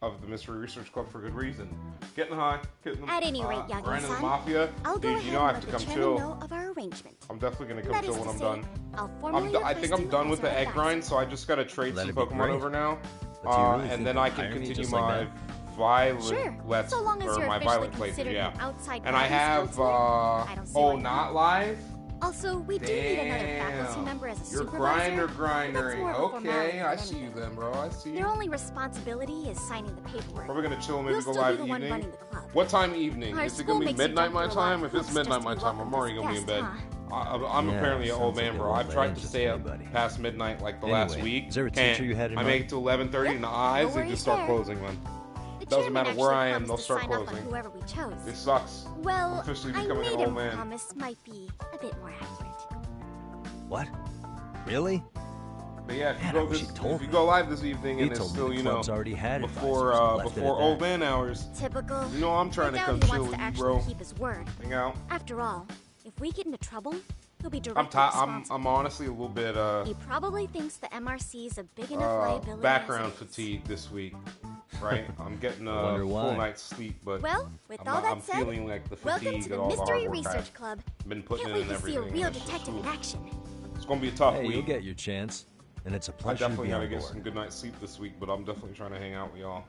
of the Mystery Research Club for good reason. Getting high, getting At any rate, grinding the Yagi-san, mafia. I'll go Dude, ahead you know I and have let to the come chairman chill. know of our arrangement. I'm definitely gonna come That chill is when to I'm say, done. I'll formally I think I'm request done you with as the our egg advisor. grind, so I just gotta trade That'd some be Pokemon great. over now. But do you really And think then they'll I can hire me continue just like my that? Violet, Sure, so long as you're my officially Violet playthrough, considered yeah. an outside And I guidance have, counselor. I don't see why not live? Also, we do need another faculty Damn. member as a You're supervisor. grindering. That's more of a formality Okay, I than see you anything. then, bro. I see you. Their only responsibility is signing the paperwork. Probably gonna chill and maybe You'll go still live be the one evening. running the club. What time evening? Our Is it school gonna be makes you midnight jump my through a lot time? of If it's hoops midnight just my to be time, I'm welcomed already as gonna be in a bed. guest, I'm Yeah, apparently an old sounds like man, it bro. won't I've let tried in to just stay up anybody. past midnight like the last Anyway, week. is there a Can't. teacher you had in I mind? make it to 11:30 and the eyes, No they worries just start there. closing, man. The Doesn't chairman matter where I actually am, they'll promised to start sign off on closing. whoever we chose. This sucks. Well, I'm officially I becoming made an old him man. promise might be a bit more accurate. What? Really? But yeah, Man, I wish he told if you me. go live this evening He and it's told me still, the you know, club's already had before advisors and left it before at old that. man hours, Typical. you know I'm trying I to doubt come he chill wants with to you, actually bro. keep his word. Hang out. After all, if we get into trouble, he'll be I'm directly responsible. I'm honestly a little bit He probably thinks the MRC's a big enough liability. background as it is. fatigue this week, right? I'm getting a Wonder full why. night's sleep, but Well, with I'm, all not, that I'm said, feeling like the welcome fatigue to the and all the hard Mystery work Research Club. I've been putting Can't in wait and to see a everything. real and it's just, detective in action. It's gonna be a tough Hey, week. you'll get your chance. And it's a I pleasure to definitely be gotta on get board. some good night's sleep this week, but I'm definitely trying to hang out with y'all.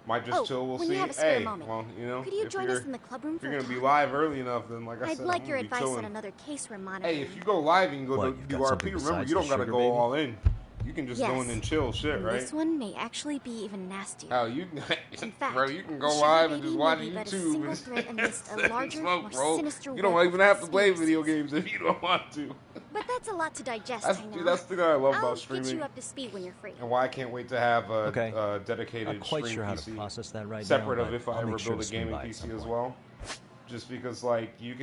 Might just Oh, chill, we'll when see. you have a spare Hey, moment, well, you know, could you if join you're, us in the club room if for you're a gonna be talk? live early enough, then like I I'd said, like I'm your gonna be advice chilling. on another case we're monitoring. Hey, if you go live, you can go What, to you've do got RP. something Remember, besides you don't the gotta sugar, go baby? all in. You can just go Yes. in and chill shit, And right? This one may actually be even nastier. Oh, you, In fact, bro, you can the go sugar live and baby just may watch be but a YouTube single and thread amidst a larger, smoke, more bro. sinister You don't web even of have to play conspiracies. video games if you don't want to. But that's a lot to digest, That's, I know. dude, that's the thing I love I'll about get streaming, you up to speed when you're free. and why I can't wait to have a, Okay. a dedicated Not quite stream sure how PC to process that right separate now, of but if I I'll ever make sure build a to swing gaming by at PC some as point. well. Just because like you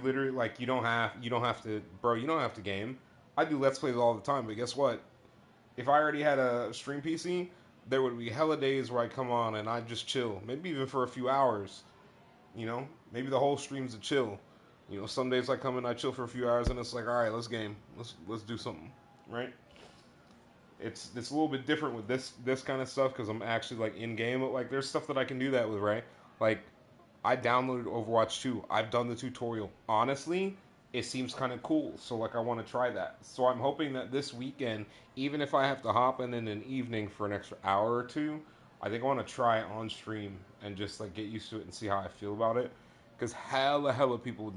literally like you don't have to, bro, you don't have to game. I do Let's Plays all the time, but guess what? If I already had a stream PC, there would be hella days where I come on and I just chill, maybe even for a few hours. You know, maybe the whole stream's a chill. You know, some days I come in, I chill for a few hours, and it's like, all right, let's game, let's do something, right? It's a little bit different with this kind of stuff because I'm actually like in game. Like there's stuff that I can do that with, right? Like I downloaded Overwatch 2. I've done the tutorial. Honestly, it seems kind of cool. So like I want to try that. So I'm hoping that this weekend, even if I have to hop in an evening for an extra hour or two, I think I want to try it on stream and just like get used to it and see how I feel about it. Because hella people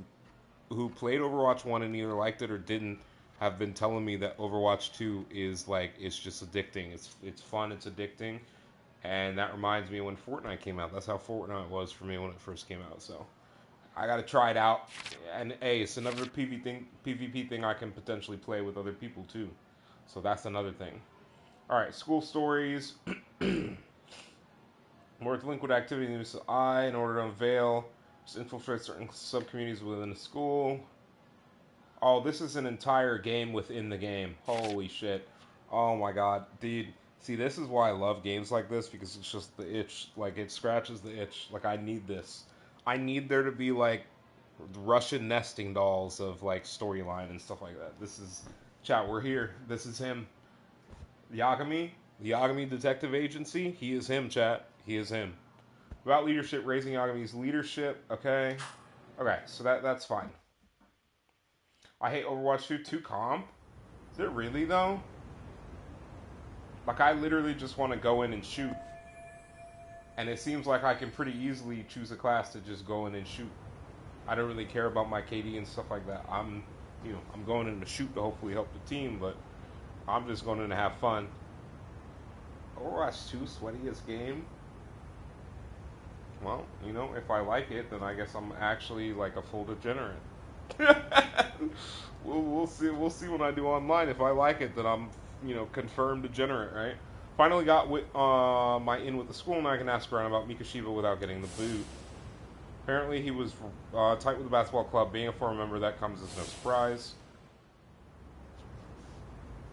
who played Overwatch 1 and either liked it or didn't have been telling me that Overwatch 2 is like, it's just addicting. It's fun, it's addicting. And that reminds me when Fortnite came out. That's how Fortnite was for me when it first came out. So I got to try it out. And hey, it's another PvP thing I can potentially play with other people too. So that's another thing. Alright, school stories. More delinquent activity in the I in order to unveil, just infiltrate certain sub-communities within the school. Oh, this is an entire game within the game. Holy shit. Oh my god. Dude, see, this is why I love games like this, because it's just the itch. Like, it scratches the itch. Like, I need this. I need there to be, like, Russian nesting dolls of, like, storyline and stuff like that. This is... Chat, we're here. This is him. Yagami? The Yagami Detective Agency? He is him, chat. He is him. About leadership, raising Yagami's leadership. Okay. Okay, so that's fine. I hate Overwatch 2. Too comp? Is it really, though? Like, I literally just want to go in and shoot. And it seems like I can pretty easily choose a class to just go in and shoot. I don't really care about my KD and stuff like that. I'm going in to shoot to hopefully help the team, but I'm just going in to have fun. Overwatch 2, sweatiest game? Well, you know, if I like it, then I guess I'm actually like a full degenerate. We'll see when I do online. If I like it, then I'm, you know, confirmed degenerate, right? Finally got with my in with the school, and I can ask around about Mikashiba without getting the boot. Apparently, he was tight with the basketball club. Being a former member, that comes as no surprise.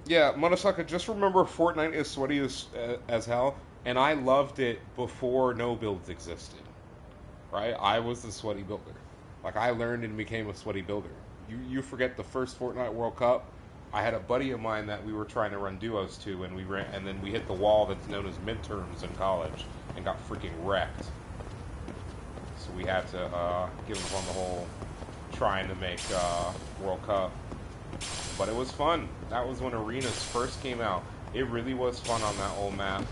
Yeah, Monosaka, just remember Fortnite is sweaty as hell, and I loved it before no builds existed. Right? I was the sweaty builder. Like, I learned and became a sweaty builder. You forget the first Fortnite World Cup, I had a buddy of mine that we were trying to run duos to, and then we hit the wall that's known as midterms in college, and got freaking wrecked. So we had to give up on the whole trying to make World Cup. But it was fun. That was when arenas first came out. It really was fun on that old map.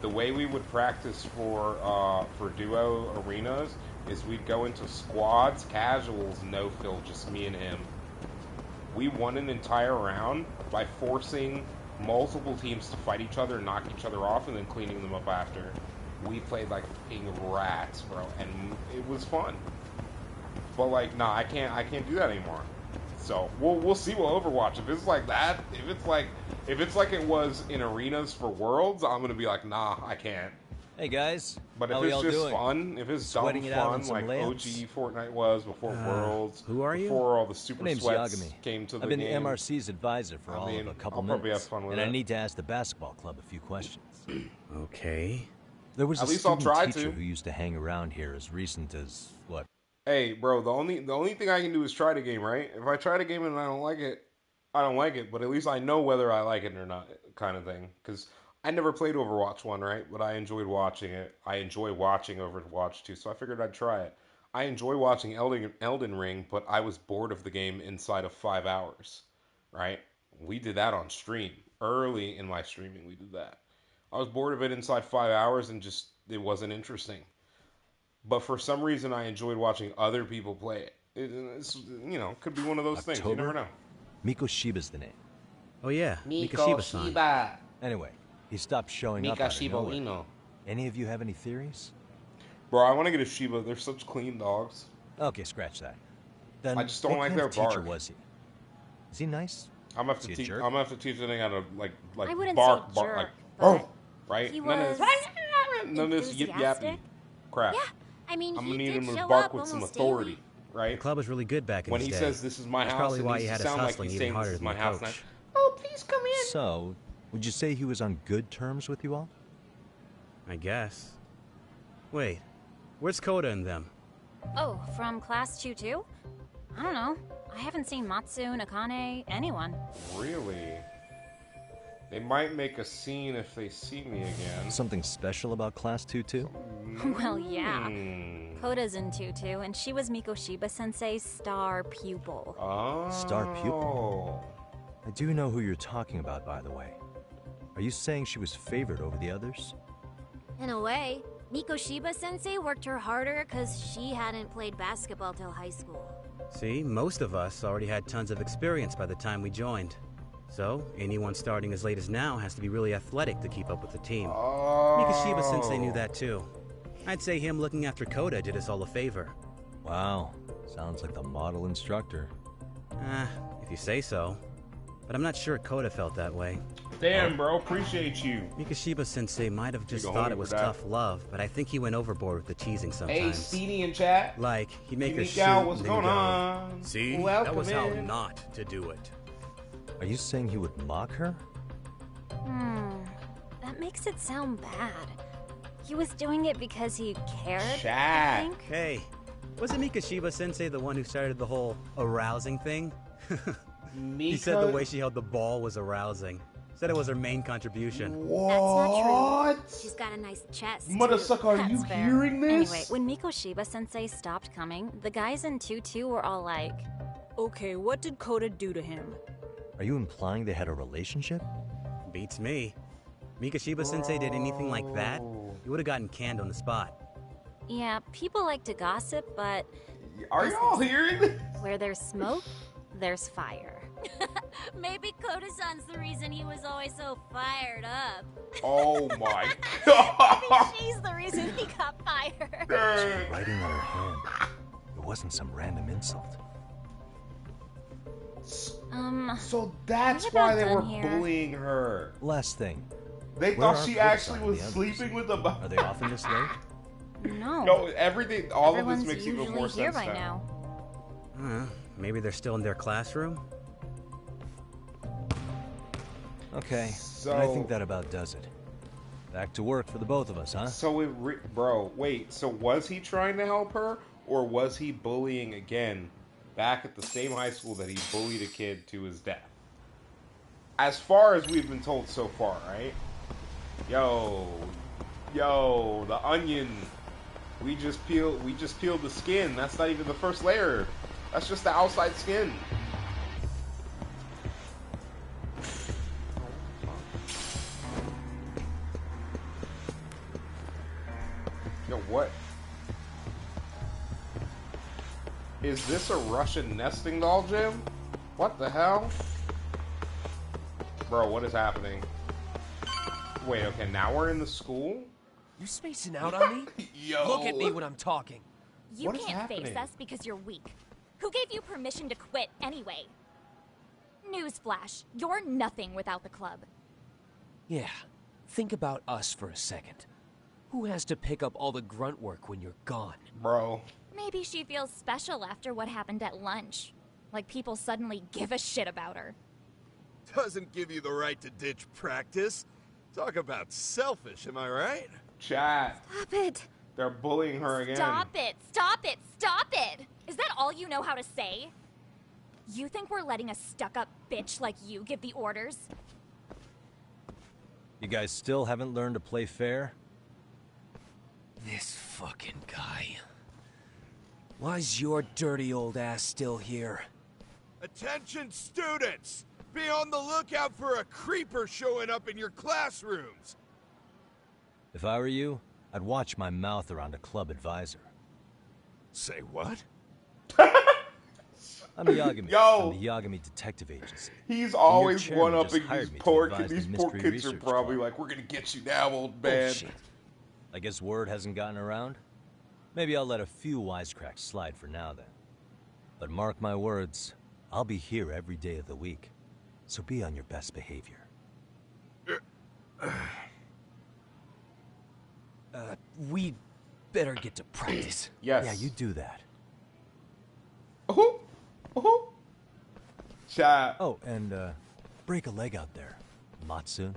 The way we would practice for duo arenas is we'd go into squads, casuals, no fill, just me and him. We won an entire round by forcing multiple teams to fight each other, knock each other off, and then cleaning them up after. We played like fucking rats, bro, and it was fun. But like, nah, I can't do that anymore. So we'll see with Overwatch. If it's like that, if it's like it was in arenas for Worlds, I'm gonna be like, nah, I can't. Hey guys, but if how it's y'all just doing? fun, if it's dumb fun like OG Fortnite was before Worlds, who are you? Before all the super My name's sweats Yagami. came to the I've been game. the MRC's advisor for all of a couple I'll probably minutes, have fun with and it. I need to ask the basketball club a few questions. Okay. There was At a least I'll student try teacher to. who used to hang around here as recent as what? Hey, bro, the only thing I can do is try the game, right? If I try the game and I don't like it, I don't like it. But at least I know whether I like it or not, kind of thing. Because I never played Overwatch 1, right? But I enjoyed watching it. I enjoy watching Overwatch 2, so I figured I'd try it. I enjoy watching Elden Ring, but I was bored of the game inside of 5 hours, right? We did that on stream. Early in my streaming, we did that. I was bored of it inside 5 hours and just, it wasn't interesting. But for some reason, I enjoyed watching other people play it. It's, you know, could be one of those things. You never know. Mikoshiba's the name. Oh yeah, Mikoshiba-san. Anyway, he stopped showing up out of nowhere. Any of you have any theories? Bro, I want to get a Shiba. They're such clean dogs. Okay, scratch that. Then I just don't what like kind their of teacher bark. was he? Is he nice? I'm gonna have to Is he a teach. jerk? I'm gonna have to teach the thing how to like I wouldn't bark, say bark, jerk, like but oh, right. he None of was this, none of this yip yappy enthusiastic. crap. Yeah, I mean, I'm he gonna need did him to show bark up with some almost authority, daily. right? The club was really good back in When his he day. says this is my That's house, probably it why needs he to had us sound like hustling he's even saying harder this is than my the house. coach. Oh, please come in. So, would you say he was on good terms with you all? I guess. Wait, where's Koda and them? Oh, from class 2 too? I don't know. I haven't seen Matsu, Nakane, anyone. Really? They might make a scene if they see me again. Something special about Class 2-2? Well, yeah. Koda's in 2-2, and she was Mikoshiba-sensei's star pupil. Oh. Star pupil? I do know who you're talking about, by the way. Are you saying she was favored over the others? In a way, Mikoshiba-sensei worked her harder because she hadn't played basketball till high school. See, most of us already had tons of experience by the time we joined. So, anyone starting as late as now has to be really athletic to keep up with the team. Mikoshiba-sensei knew that too. I'd say him looking after Koda did us all a favor. Wow, sounds like the model instructor. If you say so. But I'm not sure Koda felt that way. Damn, bro, appreciate you. Mikoshiba-sensei might have just go thought home it was for that. tough love, but I think he went overboard with the teasing sometimes. Hey, Speedy in chat. Like, he'd make her Speedy shoot Gal, what's and then he'd going go, on? See? Welcome that was how in. not to do it. Are you saying he would mock her? That makes it sound bad. He was doing it because he cared, I Chat. think. Hey, wasn't Mikoshiba-sensei the one who started the whole arousing thing? He said the way she held the ball was arousing. Said it was her main contribution. What? That's not true. She's got a nice chest. Motherfucker, are That's you fair. hearing this? Anyway, when Mikoshiba-sensei stopped coming, the guys in 2-2 were all like, Okay, what did Koda do to him? Are you implying they had a relationship? Beats me. Mikoshiba-sensei did anything like that, he would have gotten canned on the spot. yeah, people like to gossip, but Are y'all hearing this? where there's smoke, there's fire. Maybe Koda-san's the reason he was always so fired up. Oh my god. She's the reason he got fired. Writing on her hand. It wasn't some random insult. So that's we're why about they were done here. bullying her. Last thing. They Where thought are she Koda-san actually and was the others? sleeping with a. Are they often this late? No. No, everything. All Everyone's of this makes usually even more here sense by now. Maybe they're still in their classroom? Okay, So- I think that about does it. Back to work for the both of us, huh? So bro, wait. So was he trying to help her, or was he bullying again? Back at the same high school that he bullied a kid to his death. as far as we've been told so far, right? Yo, the onion. We just peeled the skin. That's not even the first layer. That's just the outside skin. Yo, what? Is this a Russian nesting doll gym? What the hell? Bro, what is happening? Wait, okay, now we're in the school? You spacing out on me? Yo. Look at me when I'm talking. You can't face us because you're weak. Who gave you permission to quit anyway? Newsflash, you're nothing without the club. Yeah, think about us for a second. Who has to pick up all the grunt work when you're gone? Bro. Maybe she feels special after what happened at lunch. Like people suddenly give a shit about her. Doesn't give you the right to ditch practice. Talk about selfish, am I right? Chat. Stop it. They're bullying her again. Stop it. Stop it. Stop it. Is that all you know how to say? You think we're letting a stuck-up bitch like you give the orders? You guys still haven't learned to play fair? This fucking guy. Why's your dirty old ass still here? Attention students! Be on the lookout for a creeper showing up in your classrooms! If I were you, I'd watch my mouth around a club advisor. Say what? I'm Yagami. Yo. I'm the Yagami Detective Agency. He's always one-upping hired these me to poor advise kids. the These poor Mystery kids are Research probably Club. like, we're gonna get you now, old man. Bullshit. I guess word hasn't gotten around? Maybe I'll let a few wisecracks slide for now then. But mark my words, I'll be here every day of the week. So be on your best behavior. We better get to practice. Yes. Yeah, you do that. Chat. Oh, and break a leg out there, Matsu.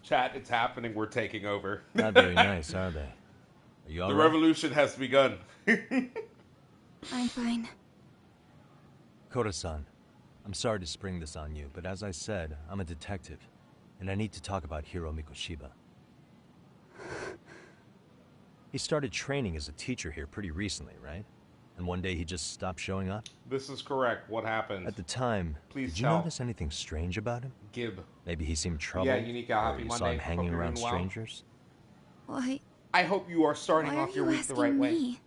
Chat, it's happening. We're taking over. Not very nice, are they? Are you all The right? revolution has begun. I'm fine. Koda-san, I'm sorry to spring this on you, but as I said, I'm a detective, and I need to talk about Hiro Mikoshiba. He started training as a teacher here pretty recently, right? And one day he just stopped showing up? This is correct. What happened? At the time, Please did you tell. notice anything strange about him? Gib. Maybe he seemed troubled? Yeah, Unika, happy or you Monday. saw him Hope hanging you're around doing well. strangers? Why? I hope you are starting off your week the right way.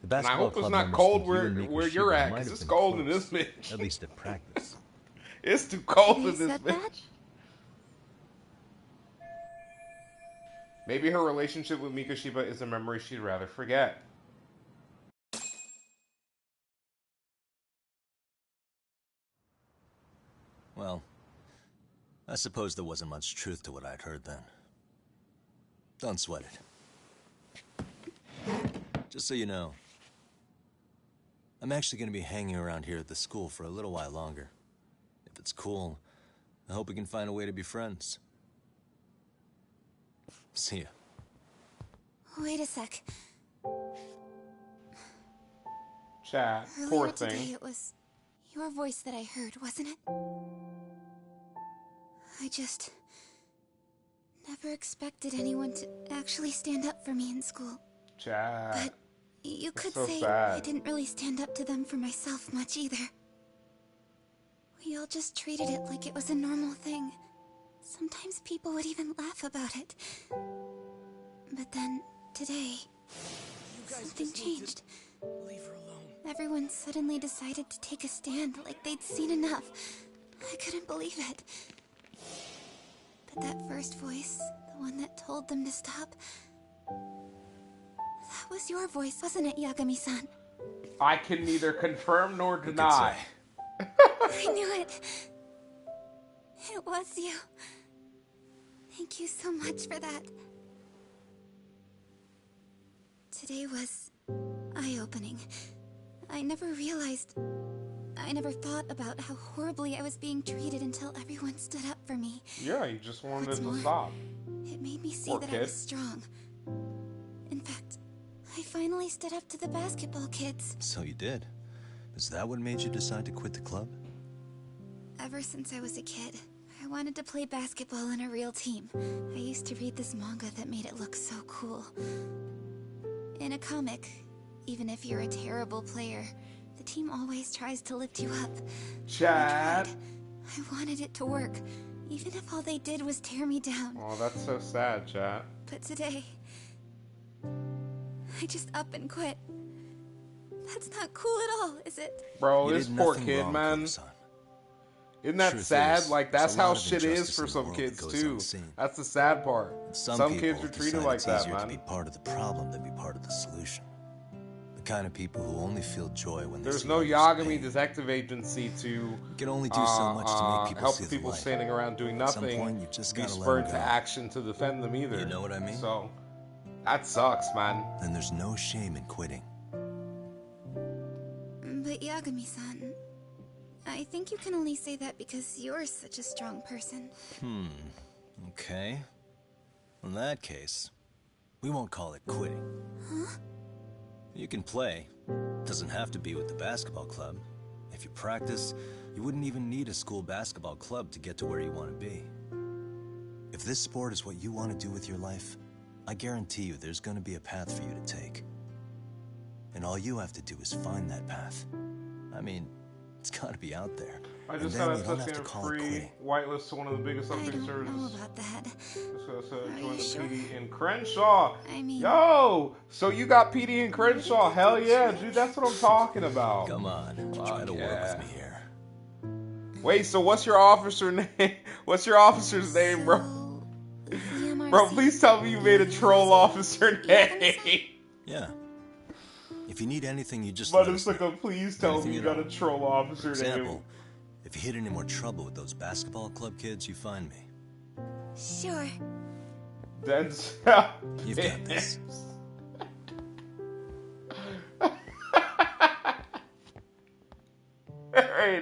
The And I basketball hope it's club not members cold think you where, and where Mikoshiba you're at, might because have it's been cold in close, this bitch. At least at practice. It's too cold They in this said bitch. that? Maybe her relationship with Mikoshiba is a memory she'd rather forget. Well, I suppose there wasn't much truth to what I'd heard then. Don't sweat it. Just so you know, I'm actually going to be hanging around here at the school for a little while longer. If it's cool, I hope we can find a way to be friends. See ya. Wait a sec. Chat, Earlier poor today, thing. it was your voice that I heard, wasn't it? I just never expected anyone to actually stand up for me in school. Chat. But you could so say sad. I didn't really stand up to them for myself much either. We all just treated it like it was a normal thing. Sometimes people would even laugh about it. But then, today, something changed. Leave her alone. Everyone suddenly decided to take a stand like they'd seen enough. I couldn't believe it. But that first voice, the one that told them to stop, that was your voice, wasn't it, Yagami-san? I can neither confirm nor deny. I knew it. It was you. Thank you so much for that. Today was eye-opening. I never thought about how horribly I was being treated until everyone stood up for me. Yeah, you just wanted What's to more, stop. It made me see Poor that kid. I was strong. In fact, I finally stood up to the basketball kids. So you did. Is that what made you decide to quit the club? Ever since I was a kid, I wanted to play basketball in a real team. I used to read this manga that made it look so cool. In a comic, even if you're a terrible player, the team always tries to lift you up. Chad. I wanted it to work, even if all they did was tear me down. Oh, that's so sad, Chad. But today, I just up and quit. That's not cool at all, is it? Bro, this poor kid, man. Isn't that sad? Like, that's how shit is for some kids, too. That's the sad part. Some kids are treated like that, man. To be part of the problem than be part of the solution. The kind of people who only feel joy when there's no Yagami Detective Agency to you can only do so much to make people help see people the light. standing around doing nothing. At some point, you just be gotta let spurred them to go. action to defend them either. You know what I mean? So that sucks, man. Then there's no shame in quitting. But Yagami-san, I think you can only say that because you're such a strong person. Okay. In that case, we won't call it quitting. Huh? You can play. Doesn't have to be with the basketball club. If you practice, you wouldn't even need a school basketball club to get to where you want to be. If this sport is what you want to do with your life, I guarantee you there's going to be a path for you to take. And all you have to do is find that path. I mean, it's got to be out there. I just got a free whitelist to one of the biggest update services. I don't know about that. Join the PD in Crenshaw. I mean, yo, so you got PD in Crenshaw? Hell yeah, dude, that's what I'm talking about. Come on, try to work with me here. Wait, so what's your officer name? What's your officer's name, bro? Bro, please tell me you made a troll officer name. Yeah. If you need anything, you just but it's like a please tell me you got a troll officer name. If you hit any more trouble with those basketball club kids, you find me. Sure. That's you've got this. There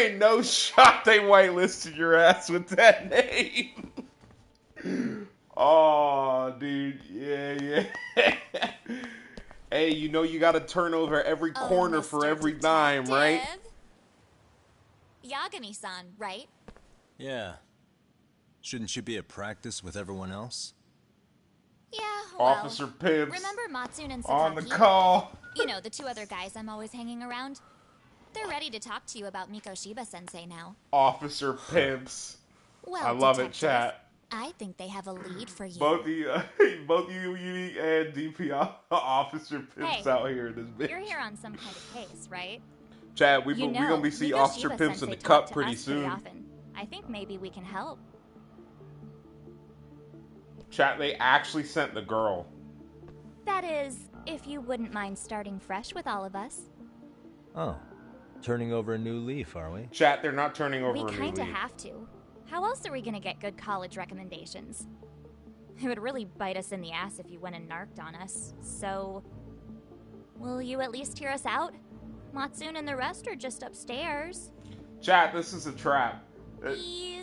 ain't no shot they whitelisted your ass with that name. Oh, dude, yeah. Hey, you know you gotta turn over every corner for every dime, right? Yagami-san, right? Yeah. Shouldn't you be at practice with everyone else? Yeah, well, Officer Pibbs. Remember Matsune and Sakaki? On the call. You know, the two other guys I'm always hanging around? They're ready to talk to you about Mikoshiba-sensei now. Officer Pibbs. Well, I love detective, it, chat. I think they have a lead for you. Both you Unique and DP Officer Pimps out here in this bitch. You're here on some kind of case, right? Chad, we're gonna be seeing Officer Pimps in the cup pretty soon. Often. I think maybe we can help. Chat, they actually sent the girl. That is, if you wouldn't mind starting fresh with all of us. Oh, turning over a new leaf, are we? Chat, they're not turning over a new leaf. We kinda have to. How else are we gonna get good college recommendations? It would really bite us in the ass if you went and narked on us, so... Will you at least hear us out? Matsune and the rest are just upstairs. Chat, this is a trap.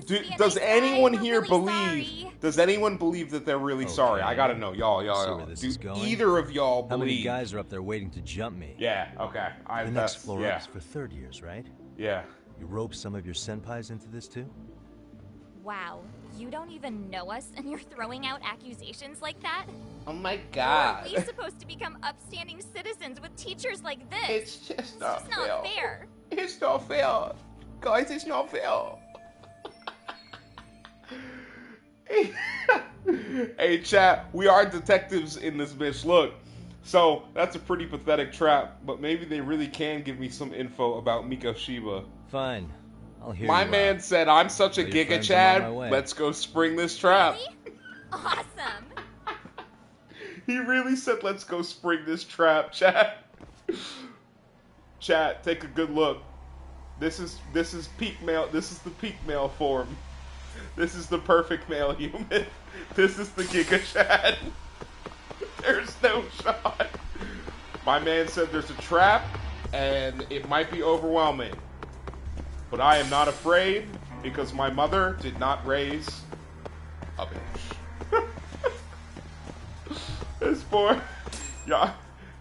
Does anyone here believe? Does anyone believe that they're really sorry? I gotta know, y'all. Do either of y'all believe? How many guys are up there waiting to jump me? Yeah. Okay. The next floor up is for third years, right? Yeah. You roped some of your senpais into this too? Wow, you don't even know us and you're throwing out accusations like that? Oh my god. How are we supposed to become upstanding citizens with teachers like this? It's just not fair. It's not fair. Guys, it's not fair. Hey, chat, we are detectives in this bitch. Look, so that's a pretty pathetic trap, but maybe they really can give me some info about Mikoshiba. Fine. I'll hear My man said, I'm such a giga, Chad. Let's go spring this trap. Really? Awesome. He really said, let's go spring this trap, chat. Chat, take a good look. This is peak male. This is the peak male form. This is the perfect male human. This is the Giga Chad. There's no shot. My man said there's a trap, and it might be overwhelming. But I am not afraid, because my mother did not raise a bitch. This boy, y'all,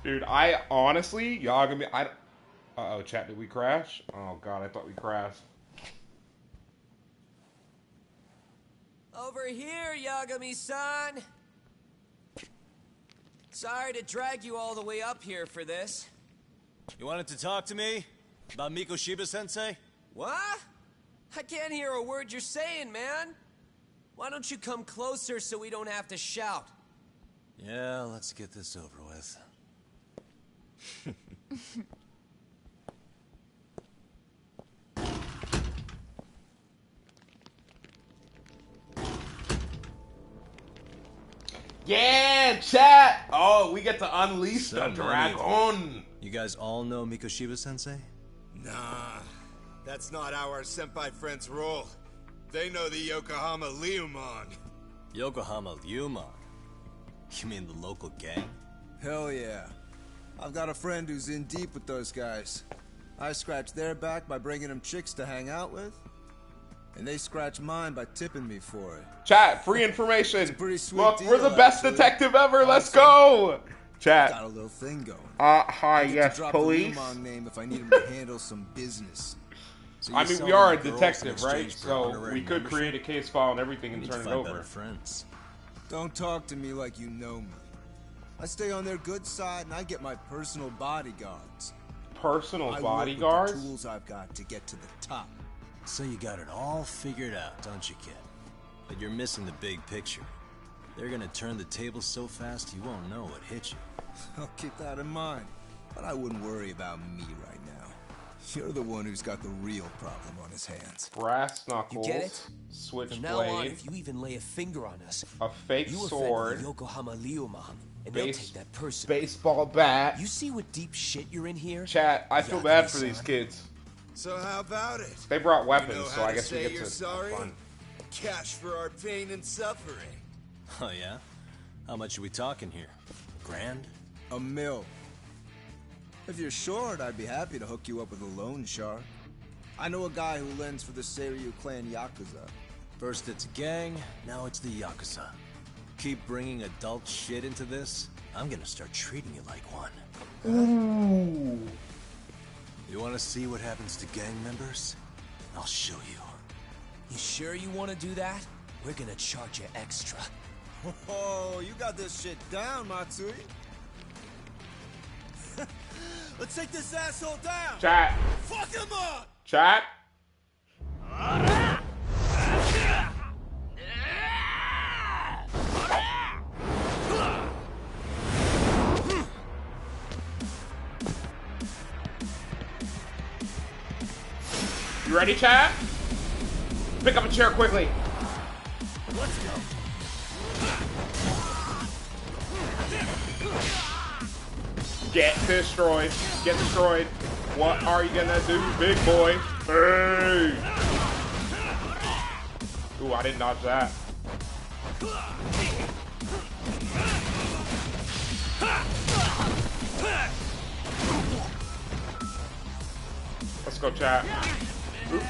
dude. I honestly, y'all gonna be. Uh-oh, chat. Did we crash? Oh god, I thought we crashed. Over here, Yagami-san! Sorry to drag you all the way up here for this. You wanted to talk to me? About Mikoshiba-sensei? What? I can't hear a word you're saying, man. Why don't you come closer so we don't have to shout? Yeah, let's get this over with. Yeah, chat! Oh, we get to unleash the dragon! You guys all know Mikoshiba-sensei? Nah, that's not how our senpai friends roll. They know the Yokohama Leomon. Yokohama Leomon? You mean the local gang? Hell yeah. I've got a friend who's in deep with those guys. I scratch their back by bringing them chicks to hang out with, and they scratch mine by tipping me for it. Chat, free information. It's a pretty sweet Look, deal, we're the best actually. detective ever. Let's go. Chat. Got a little thing going. Hi, I get yes, to drop police. The Leomon name if I need him to handle some business. So I mean, we are a detective, right? So we could create a case file and everything and turn it over. Friends. Don't talk to me like you know me. I stay on their good side and I get my personal bodyguards. Personal I bodyguards? work with the tools I've got to get to the top. So you got it all figured out, don't you, kid? But you're missing the big picture. They're gonna turn the tables so fast you won't know what hit you. I'll keep that in mind. But I wouldn't worry about me right now. You're the one who's got the real problem on his hands. Brass knuckles. You get it? Switchblade. From now on, if you even lay a finger on us, a fake you sword. offend the Yokohama Leomon, and they'll take that person. Baseball bat. You see what deep shit you're in here? Chat, I feel bad for these kids. So how about it? They brought weapons, You know so how I to guess we say get you're to sorry? have fun. Cash for our pain and suffering. Oh yeah? How much are we talking here? Grand? $1 million. If you're short, I'd be happy to hook you up with a loan shark. I know a guy who lends for the Seiryu clan Yakuza. First it's a gang, now it's the Yakuza. Keep bringing adult shit into this, I'm gonna start treating you like one. Ooh. You wanna see what happens to gang members? I'll show you. You sure you want to do that? We're gonna charge you extra. Oh, you got this shit down, Matsui. Let's take this asshole down. Chat. Fuck him up. Chat. You ready, chat? Pick up a chair quickly. Let's go. Get destroyed. Get destroyed. What are you gonna do, big boy? Hey! Ooh, I didn't dodge that. Let's go, chat. Oops.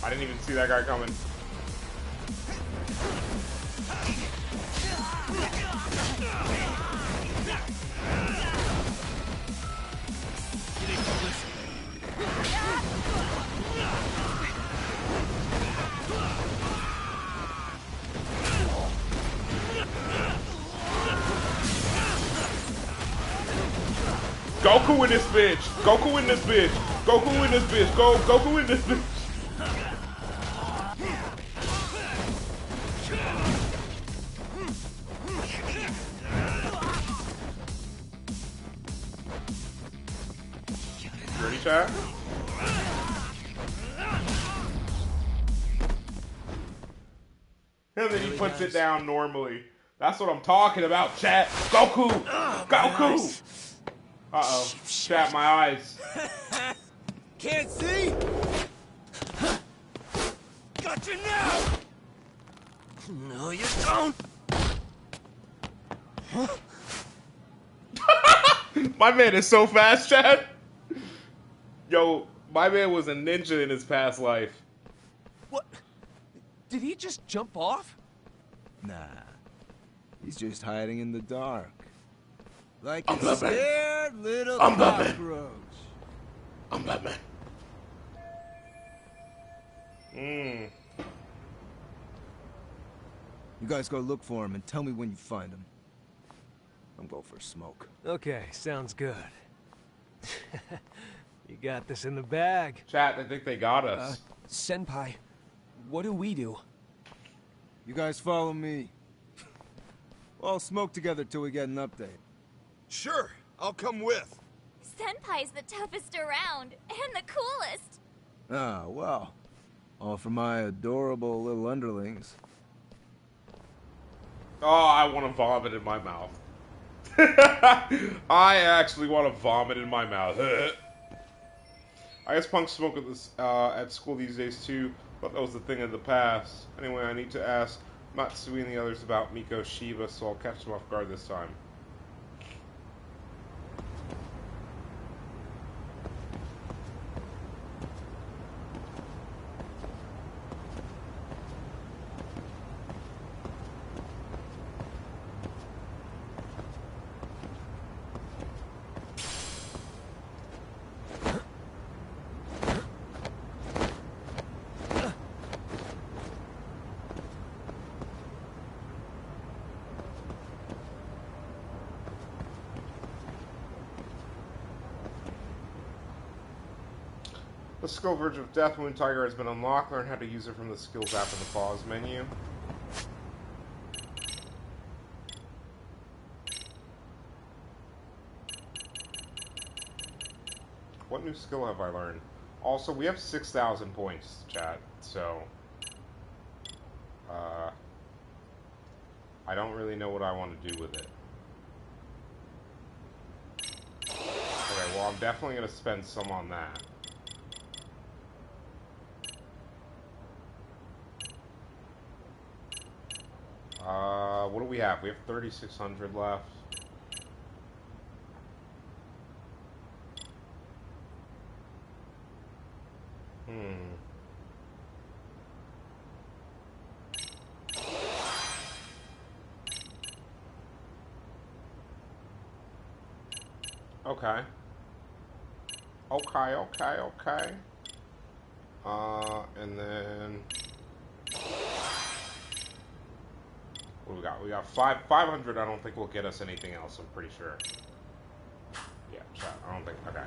I didn't even see that guy coming. Goku in this bitch! Goku in this bitch! Goku in this bitch! Goku in this bitch! You ready, chat? And then he puts it down normally. That's what I'm talking about, chat. Goku! Goku! Uh-oh. Chat, my eyes. Can't see? Got you now! No, you don't! My man is so fast, chat. Yo, my man was a ninja in his past life. What? Did he just jump off? Nah. He's just hiding in the dark. Like a scared little cockroach. I'm Batman. You guys go look for him and tell me when you find him. I'm going for a smoke. Okay, sounds good. You got this in the bag. Chat, I think they got us. Senpai, what do we do? You guys follow me. We'll all smoke together till we get an update. Sure, I'll come with. Senpai's the toughest around, and the coolest. Ah, well. All for my adorable little underlings. Oh, I want to vomit in my mouth. I actually want to vomit in my mouth. I guess punks smoke at school these days too, but that was the thing of the past. Anyway, I need to ask Matsui and the others about Miko Shiba, so I'll catch them off guard this time. The skill Verge of Death Moon Tiger has been unlocked. Learn how to use it from the skills app in the pause menu. What new skill have I learned? Also, we have 6,000 points, chat, so I don't really know what I want to do with it. Okay, well, I'm definitely going to spend some on that. What do we have? We have 3,600 left. Okay. Okay. And then what do we got? We got 500. I don't think will get us anything else. I'm pretty sure. Yeah, chat. I don't think. Okay.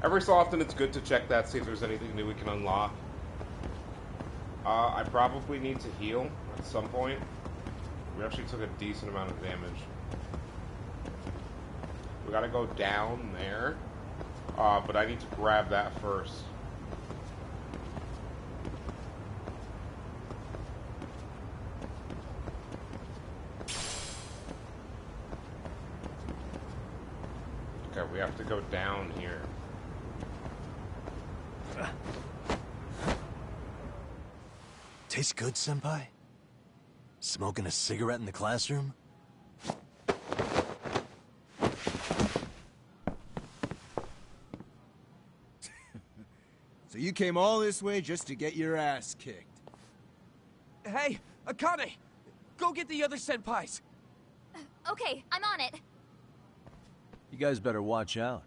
Every so often, it's good to check that, see if there's anything new we can unlock. I probably need to heal at some point. We actually took a decent amount of damage. We gotta go down there, but I need to grab that first. Okay, we have to go down here. Tastes good, Senpai? Smoking a cigarette in the classroom? So you came all this way just to get your ass kicked. Hey, Akane! Go get the other senpais! Okay, I'm on it. You guys better watch out.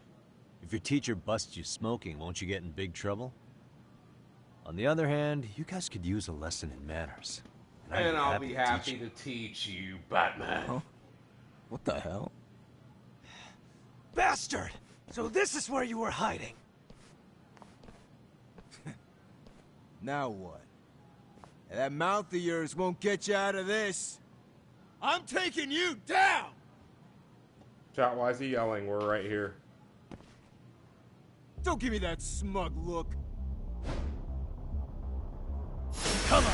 If your teacher busts you smoking, won't you get in big trouble? On the other hand, you guys could use a lesson in manners. And I'll be happy to teach you, Batman. Huh? What the hell? Bastard! So this is where you were hiding. Now what? That mouth of yours won't get you out of this. I'm taking you down! Chat, why is he yelling? We're right here. Don't give me that smug look. Come on!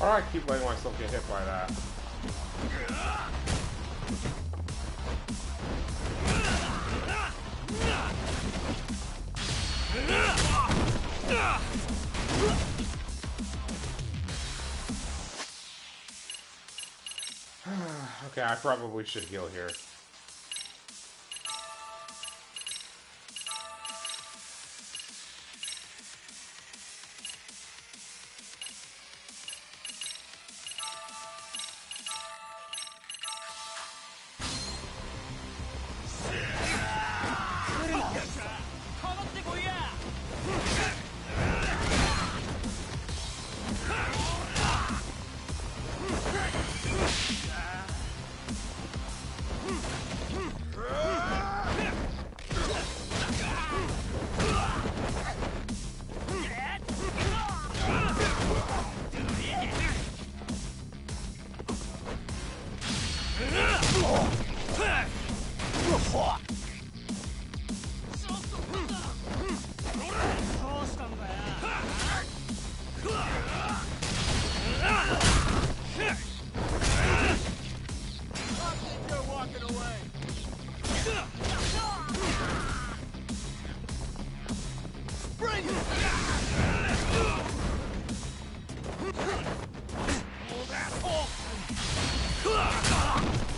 Alright, keep letting myself get hit by that. Okay, I probably should heal here.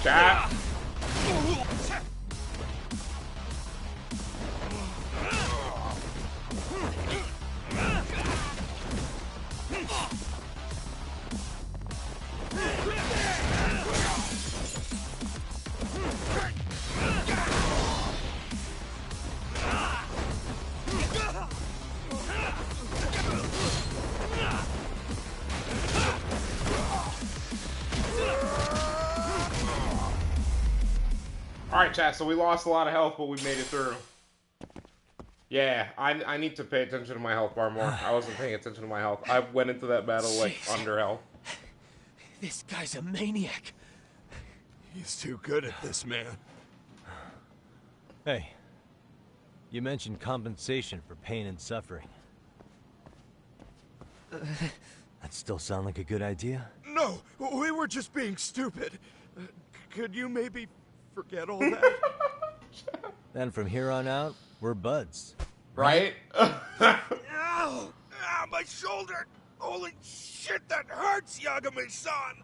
Chat. Alright, chat, so we lost a lot of health, but we made it through. Yeah, I need to pay attention to my health bar more. I wasn't paying attention to my health. I went into that battle, like, under health. This guy's a maniac. He's too good at this, man. Hey, you mentioned compensation for pain and suffering. That still sound like a good idea? No, we were just being stupid. Could you maybe forget all that? Then from here on out, we're buds. Right? Ow! Ah, my shoulder! Holy shit, that hurts, Yagami-san!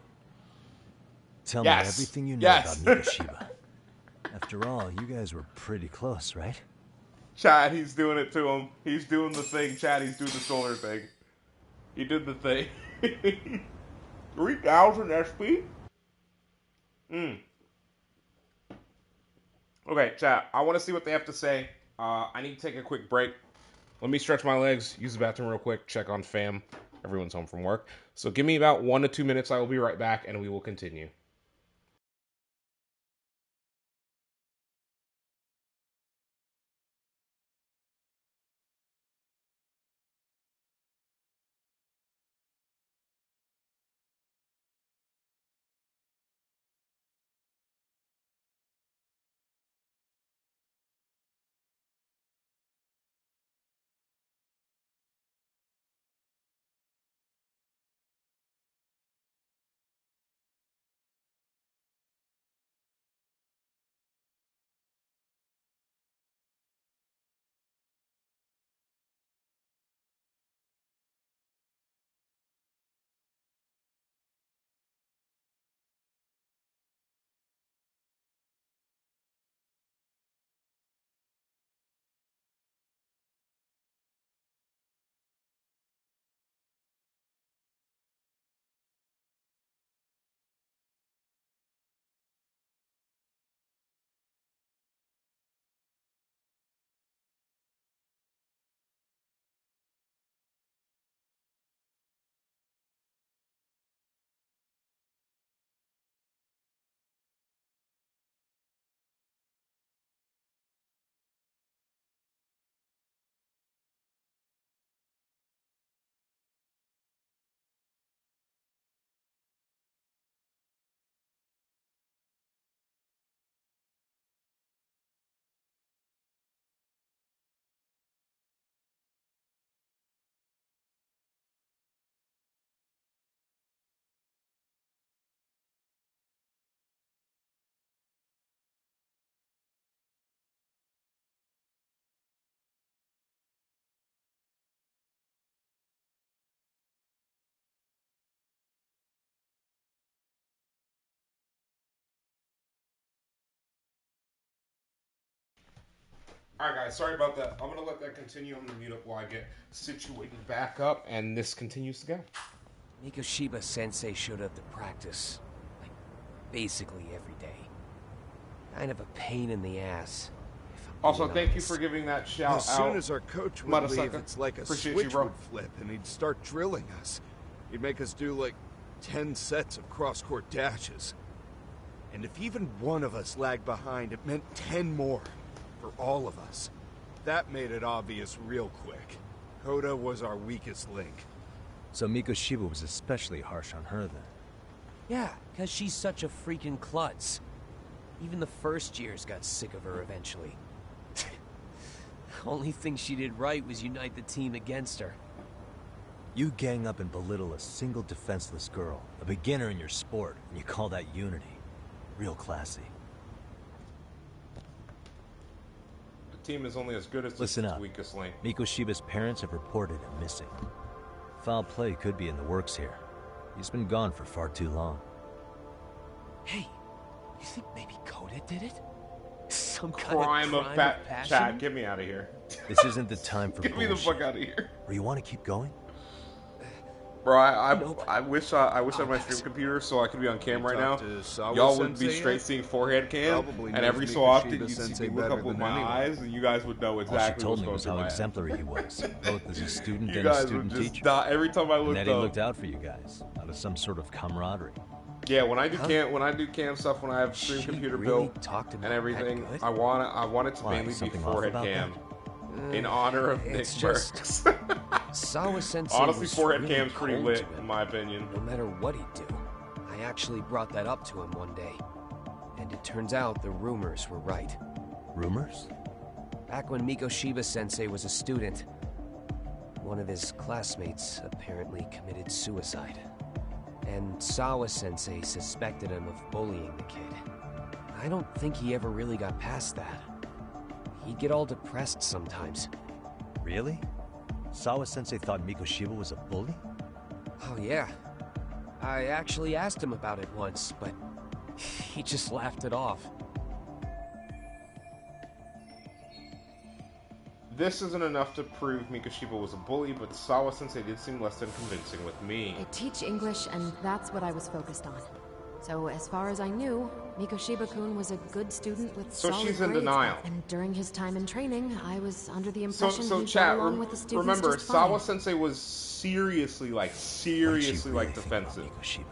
Tell me everything you know about Mikoshiba. After all, you guys were pretty close, right? Chad, he's doing it to him. He's doing the thing, Chad. He's doing the shoulder thing. He did the thing. 3,000 SP? Okay, chat. I want to see what they have to say. I need to take a quick break. Let me stretch my legs, use the bathroom real quick, check on fam. Everyone's home from work. So give me about 1 to 2 minutes. I will be right back, and we will continue. Alright guys, sorry about that. I'm gonna let that continue. I'm gonna mute up while I get situated back up, and this continues to go. Mikoshiba Sensei showed up to practice, like, basically every day. Kind of a pain in the ass. Also, thank you for giving that shout out. As soon as our coach would leave, it's like a switch would flip, and he'd start drilling us. He'd make us do, like, 10 sets of cross-court dashes. And if even one of us lagged behind, it meant 10 more. For all of us. That made it obvious real quick. Hoda was our weakest link. So Mikoshiba was especially harsh on her then? Yeah, because she's such a freaking klutz. Even the first years got sick of her eventually. Only thing she did right was unite the team against her. You gang up and belittle a single defenseless girl, a beginner in your sport, and you call that unity. Real classy. Team is only as good as its weakest link. Mikoshiba's parents have reported him missing. Foul play could be in the works here. He's been gone for far too long. Hey, you think maybe Coda did it? Some crime of passion? Chad, get me out of here. This isn't the time for Get me the fuck out of here. Or you want to keep going? Bro, I wish I had my stream computer so I could be on cam right now. Y'all would be straight seeing forehead cam, and every so often you'd see me look up with my eyes, and you guys would know exactly All what's she told me going was through how my head. exemplary he was, both as a student You and a guys student would just teacher. die every time I looked and that he up. looked out for you guys, out of some sort of camaraderie. Yeah, when I do cam stuff, when I have stream computer built and everything, I want it to mainly be forehead cam. In honor of Nick Burks. Sawa Sensei Honestly, was forehead really cam's pretty cold lit, to him. in my opinion. No matter what he'd do, I actually brought that up to him one day. And it turns out the rumors were right. Rumors? Back when Mikoshiba Sensei was a student, one of his classmates apparently committed suicide. And Sawa Sensei suspected him of bullying the kid. I don't think he ever really got past that. He'd get all depressed sometimes. Really? Sawa Sensei thought Mikoshiba was a bully? Oh yeah. I actually asked him about it once, but he just laughed it off. This isn't enough to prove Mikoshiba was a bully, but Sawa Sensei did seem less than convincing with me. I teach English, and that's what I was focused on. So as far as I knew, Mikoshiba-kun was a good student with solid grades. So she's in denial. And during his time in training, I was under the impression So he'd chat, go along with the students remember, just fine. Sawa Sensei was seriously defensive. Mikoshiba?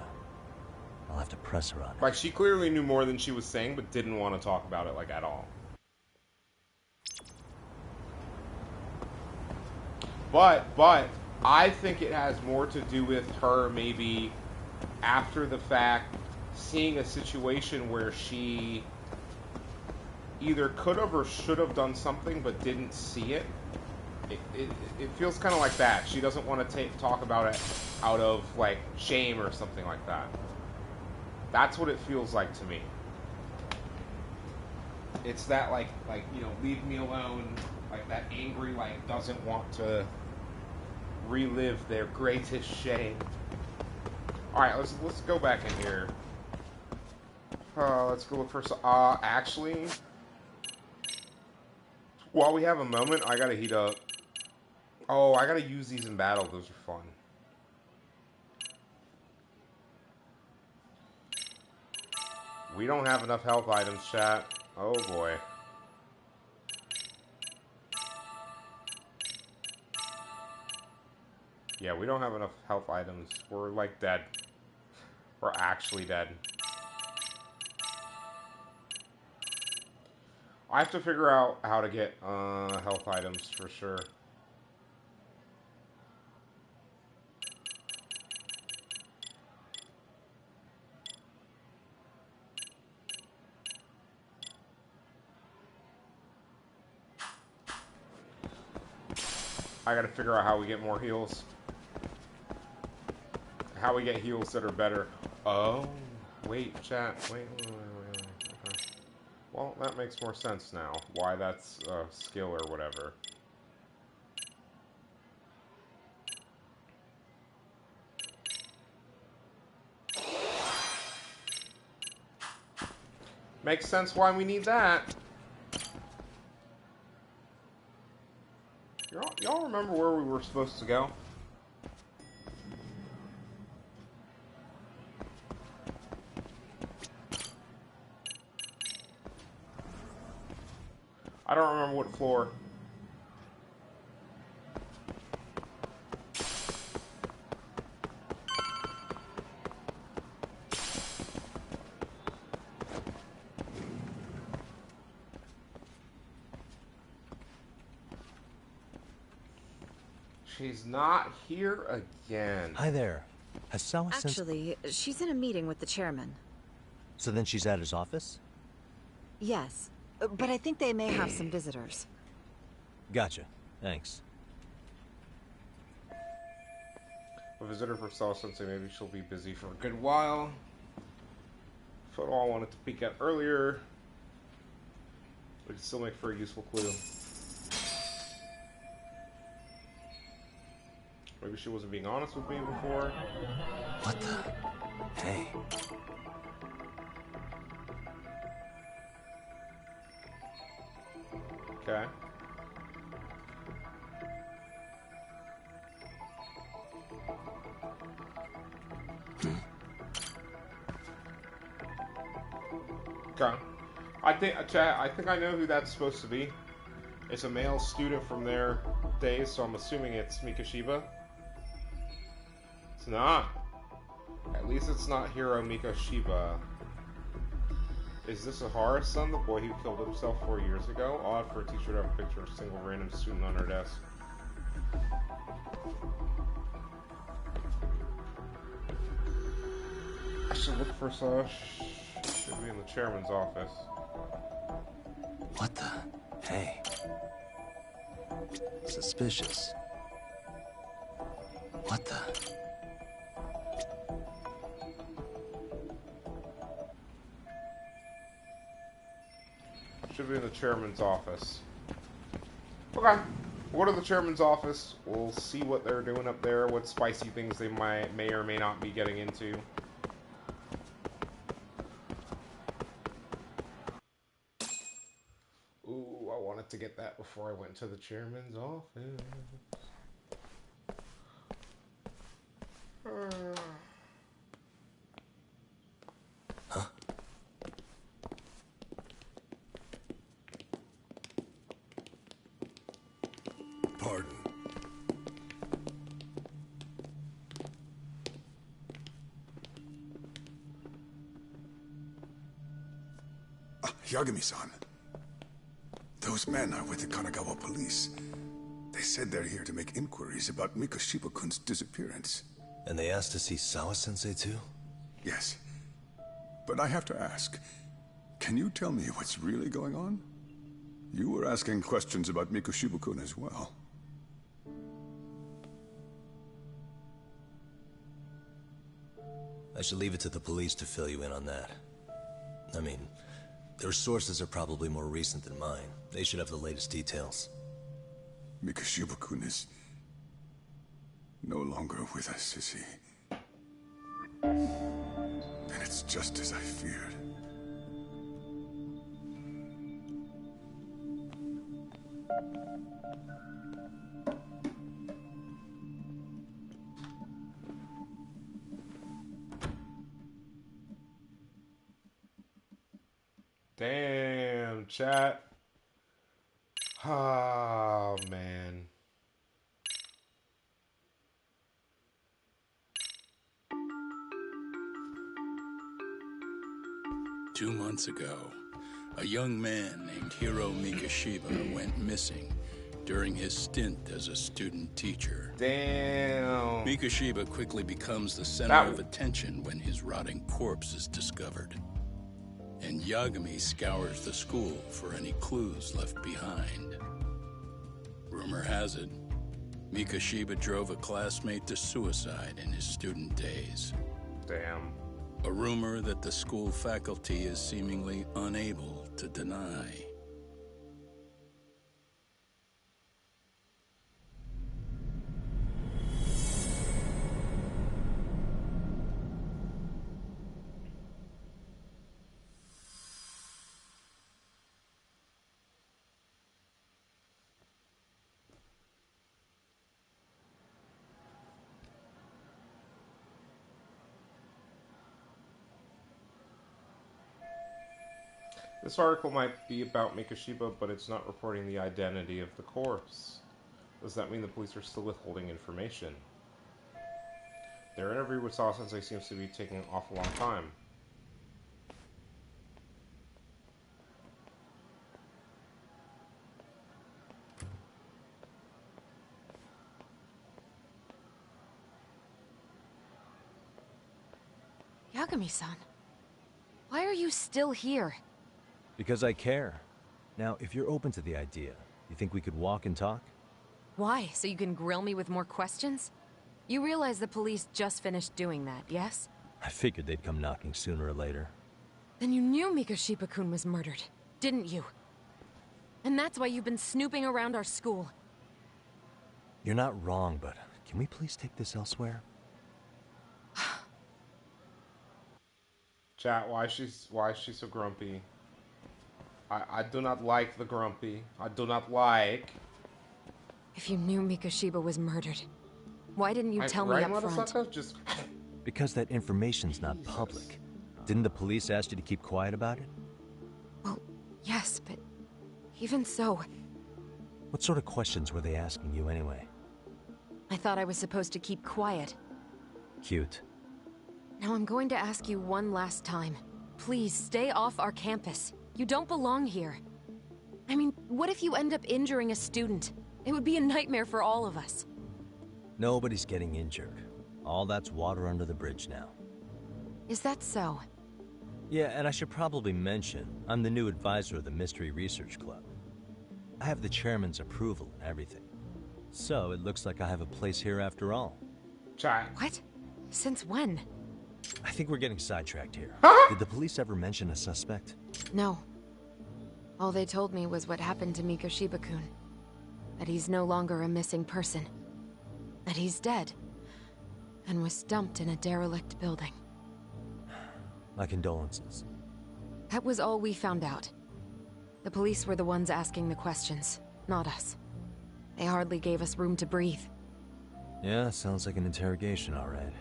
I'll have to press her on it. Like, she clearly knew more than she was saying, but didn't want to talk about it, like, at all. But, I think it has more to do with her maybe after the fact seeing a situation where she either could have or should have done something but didn't see it. It feels kind of like that. She doesn't want to talk about it out of, like, shame or something like that. That's what it feels like to me. It's that, like, you know, leave me alone, like, that angry, like, doesn't want to relive their greatest shame. Alright, let's go back in here. Let's go look for actually, while we have a moment, I gotta heat up. Oh, I gotta use these in battle. Those are fun. We don't have enough health items, chat. Oh boy. Yeah, we don't have enough health items. We're like dead. We're actually dead. I have to figure out how to get health items for sure. I gotta figure out how we get more heals. How we get heals that are better. Oh, wait, chat. Wait. Okay. Well, that makes more sense now. Why that's a skill or whatever. Makes sense why we need that. remember where we were supposed to go. I don't remember what floor. She's not here again. Hi there. Has Sawa Actually, she's in a meeting with the chairman. So then she's at his office? Yes, but I think they may have some visitors. Gotcha. Thanks. A visitor for Sawa Sensei. Maybe she'll be busy for a good while. Photo I wanted to peek at earlier. We can still make for a useful clue. Maybe she wasn't being honest with me before. What the? Hey. Okay. Okay. I think I know who that's supposed to be. It's a male student from their days, so I'm assuming it's Mikoshiba. It's not. At least it's not Hiro Mikoshiba. Is this Ahara's son, the boy who killed himself 4 years ago? Odd for a teacher to have a picture of a single random student on her desk. I should look for should be in the chairman's office. What the? Hey. Suspicious. What the? Should be in the chairman's office. Okay. We'll go to the chairman's office. We'll see what they're doing up there, what spicy things they may or may not be getting into. Ooh, I wanted to get that before I went to the chairman's office. Huh? Pardon. Yagami-san. Those men are with the Kanagawa police. They said they're here to make inquiries about Mikoshiba-kun's disappearance. And they asked to see Sawa-sensei too? Yes. But I have to ask, can you tell me what's really going on? You were asking questions about Mikoshiba-kun as well. I should leave it to the police to fill you in on that. I mean, their sources are probably more recent than mine. They should have the latest details. Mikoshiba-kun is no longer with us, is he? Then it's just as I feared. Damn, chat. Oh, man. Two months ago, a young man named Hiro Mikoshiba went missing during his stint as a student teacher. Damn. Mikoshiba quickly becomes the center of attention when his rotting corpse is discovered. And Yagami scours the school for any clues left behind. Rumor has it, Mikoshiba drove a classmate to suicide in his student days. Damn. A rumor that the school faculty is seemingly unable to deny. This article might be about Mikoshiba, but it's not reporting the identity of the corpse. Does that mean the police are still withholding information? Their interview with Sawa-sensei seems to be taking an awful long time. Yagami-san, why are you still here? Because I care. Now, if you're open to the idea, you think we could walk and talk? Why? So you can grill me with more questions? You realize the police just finished doing that, yes? I figured they'd come knocking sooner or later. Then you knew Mikoshiba-kun was murdered, didn't you? And that's why you've been snooping around our school. You're not wrong, but can we please take this elsewhere? Chat, why is she so grumpy? I do not like the grumpy. I do not like. If you knew Mikoshiba was murdered, why didn't you tell me up front? Just... Because that information's not public. Didn't the police ask you to keep quiet about it? Well, yes, but even so... What sort of questions were they asking you anyway? I thought I was supposed to keep quiet. Cute. Now I'm going to ask you one last time. Please, stay off our campus. You don't belong here. I mean, what if you end up injuring a student? It would be a nightmare for all of us. Nobody's getting injured. All that's water under the bridge now. Is that so? Yeah, and I should probably mention, I'm the new advisor of the Mystery Research Club. I have the chairman's approval and everything. So, it looks like I have a place here after all. Chat. What? Since when? I think we're getting sidetracked here. Did the police ever mention a suspect? No. All they told me was what happened to Mikoshiba-kun. That he's no longer a missing person. That he's dead. And was dumped in a derelict building. My condolences. That was all we found out. The police were the ones asking the questions, not us. They hardly gave us room to breathe. Yeah, sounds like an interrogation, all right.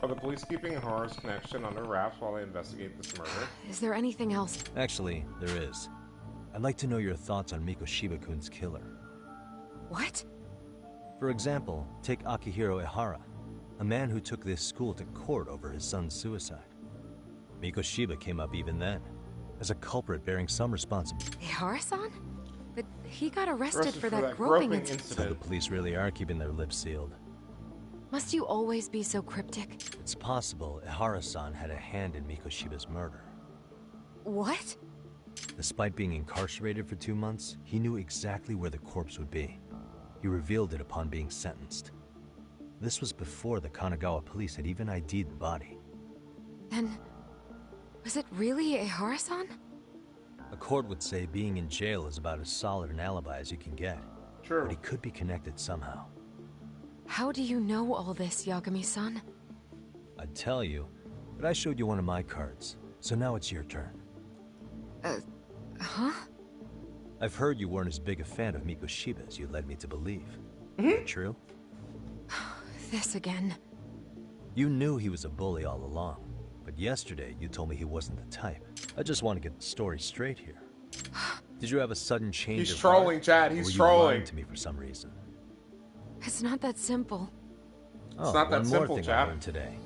Are the police keeping Horror's connection under wraps while they investigate this murder? Is there anything else? Actually, there is. I'd like to know your thoughts on Mikoshiba-kun's killer. What? For example, take Akihiro Ehara, a man who took this school to court over his son's suicide. Mikoshiba came up even then, as a culprit bearing some responsibility. Ehara-san? But he got arrested for that groping incident. So the police really are keeping their lips sealed. Must you always be so cryptic? It's possible Ehara-san had a hand in Mikoshiba's murder. What? Despite being incarcerated for 2 months, he knew exactly where the corpse would be. He revealed it upon being sentenced. This was before the Kanagawa police had even ID'd the body. Then, was it really Ehara-san? A court would say being in jail is about as solid an alibi as you can get. Sure. But he could be connected somehow. How do you know all this, Yagami-san? I'd tell you, but I showed you one of my cards, so now it's your turn. Huh? I've heard you weren't as big a fan of Mikoshiba as you led me to believe. Is that true? This again. You knew he was a bully all along, but yesterday you told me he wasn't the type. I just want to get the story straight here. Did you have a sudden change of heart? He's trolling, Chad. He's or were trolling. You lying to me for some reason? It's not that simple. Oh, it's not that one simple, more thing Chad. I learned today.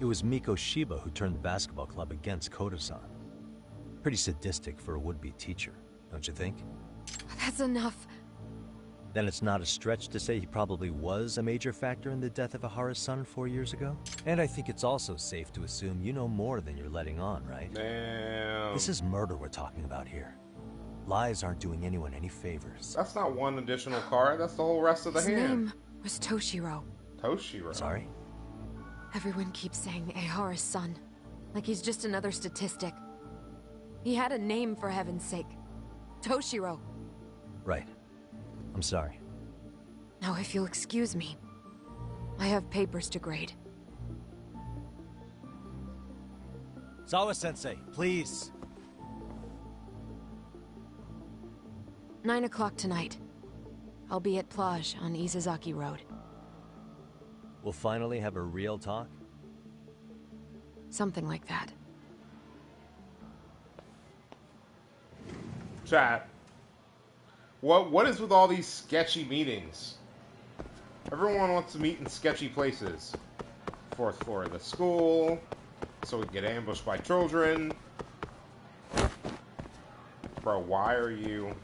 It was Mikoshiba who turned the basketball club against Koto-san. Pretty sadistic for a would-be teacher, don't you think? That's enough. Then it's not a stretch to say he probably was a major factor in the death of Ehara's son 4 years ago? And I think it's also safe to assume you know more than you're letting on, right? Damn. This is murder we're talking about here. Lies aren't doing anyone any favors. That's not one additional card, that's the whole rest of the His hand. name was Toshiro. Toshiro? Sorry? Everyone keeps saying Ehara's son. Like he's just another statistic. He had a name, for heaven's sake. Toshiro. Right. I'm sorry. Now, if you'll excuse me, I have papers to grade. Sawa-sensei, please. 9 o'clock tonight. I'll be at Plage on Isazaki Road. We'll finally have a real talk? Something like that. Chat. What is with all these sketchy meetings? Everyone wants to meet in sketchy places. 4th floor of the school, so we can get ambushed by children. Bro, why are you...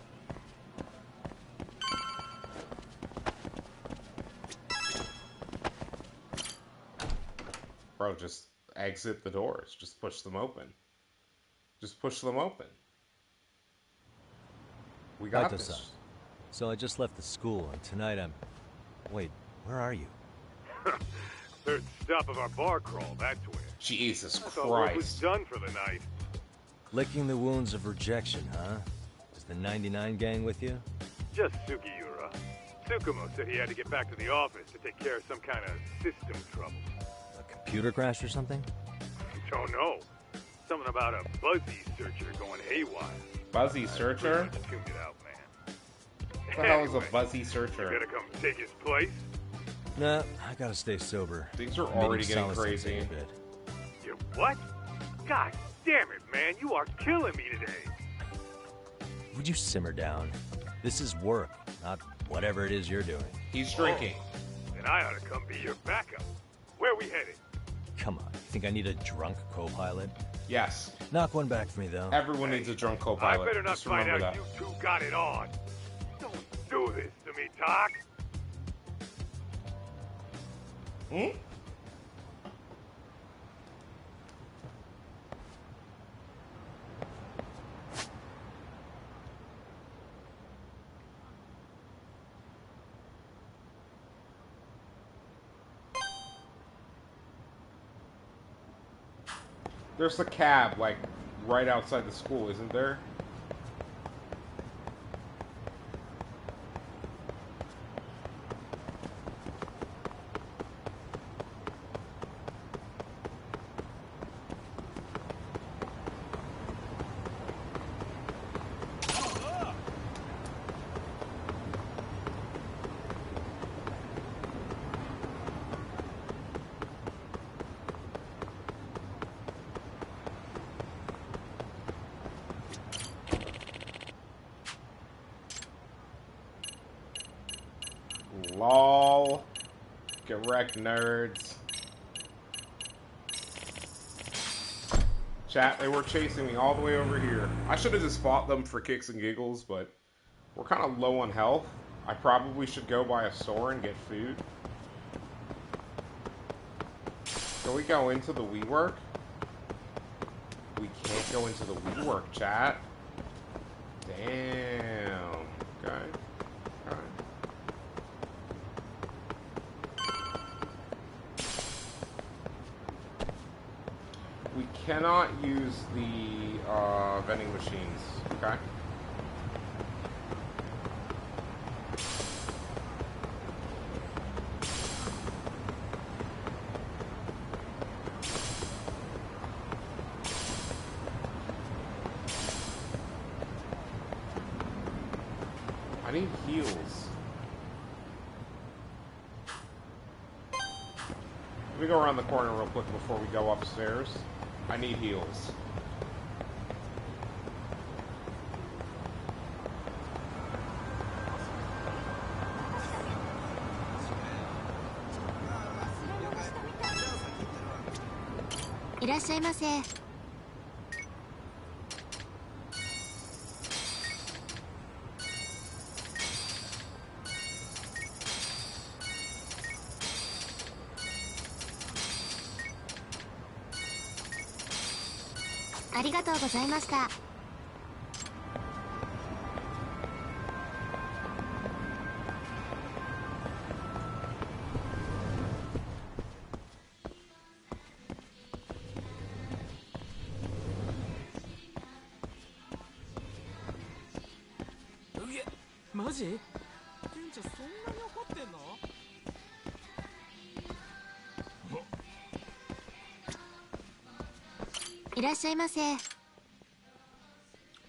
Bro, just exit the doors. Just push them open. Just push them open. We got this. So I just left the school, and tonight I'm... Wait, where are you? Third stop of our bar crawl, that's where. Jesus Christ. I thought work was Christ. done for the night. Licking the wounds of rejection, huh? Is the 99 gang with you? Just Sugiura. Tsukumo said he had to get back to the office to take care of some kind of system trouble. A computer crash or something? Don't know. Something about a Buzzy searcher going haywire. Buzzy searcher? I tuned it out, man. What the hell is a Buzzy searcher? You gonna come take his place? Nah, I gotta stay sober. Things are already getting crazy. You what? God damn it, man. You are killing me today. Would you simmer down? This is work, not whatever it is you're doing. He's drinking. Then I ought to come be your backup. Where we headed? Come on, you think I need a drunk co-pilot? Yes. Knock one back for me, though. Everyone needs a drunk co-pilot. I better not Just find remember out that. you two got it on. Don't do this to me, Doc. Hmm? There's a cab, like, right outside the school, isn't there? LOL. Get wrecked, nerds. Chat, they were chasing me all the way over here. I should have just fought them for kicks and giggles, but we're kind of low on health. I probably should go by a store and get food. Can we go into the WeWork? We can't go into the WeWork, chat. Damn. Okay. Okay. We cannot use the vending machines, okay? I need heals. Let me go around the corner real quick before we go upstairs. I need heals.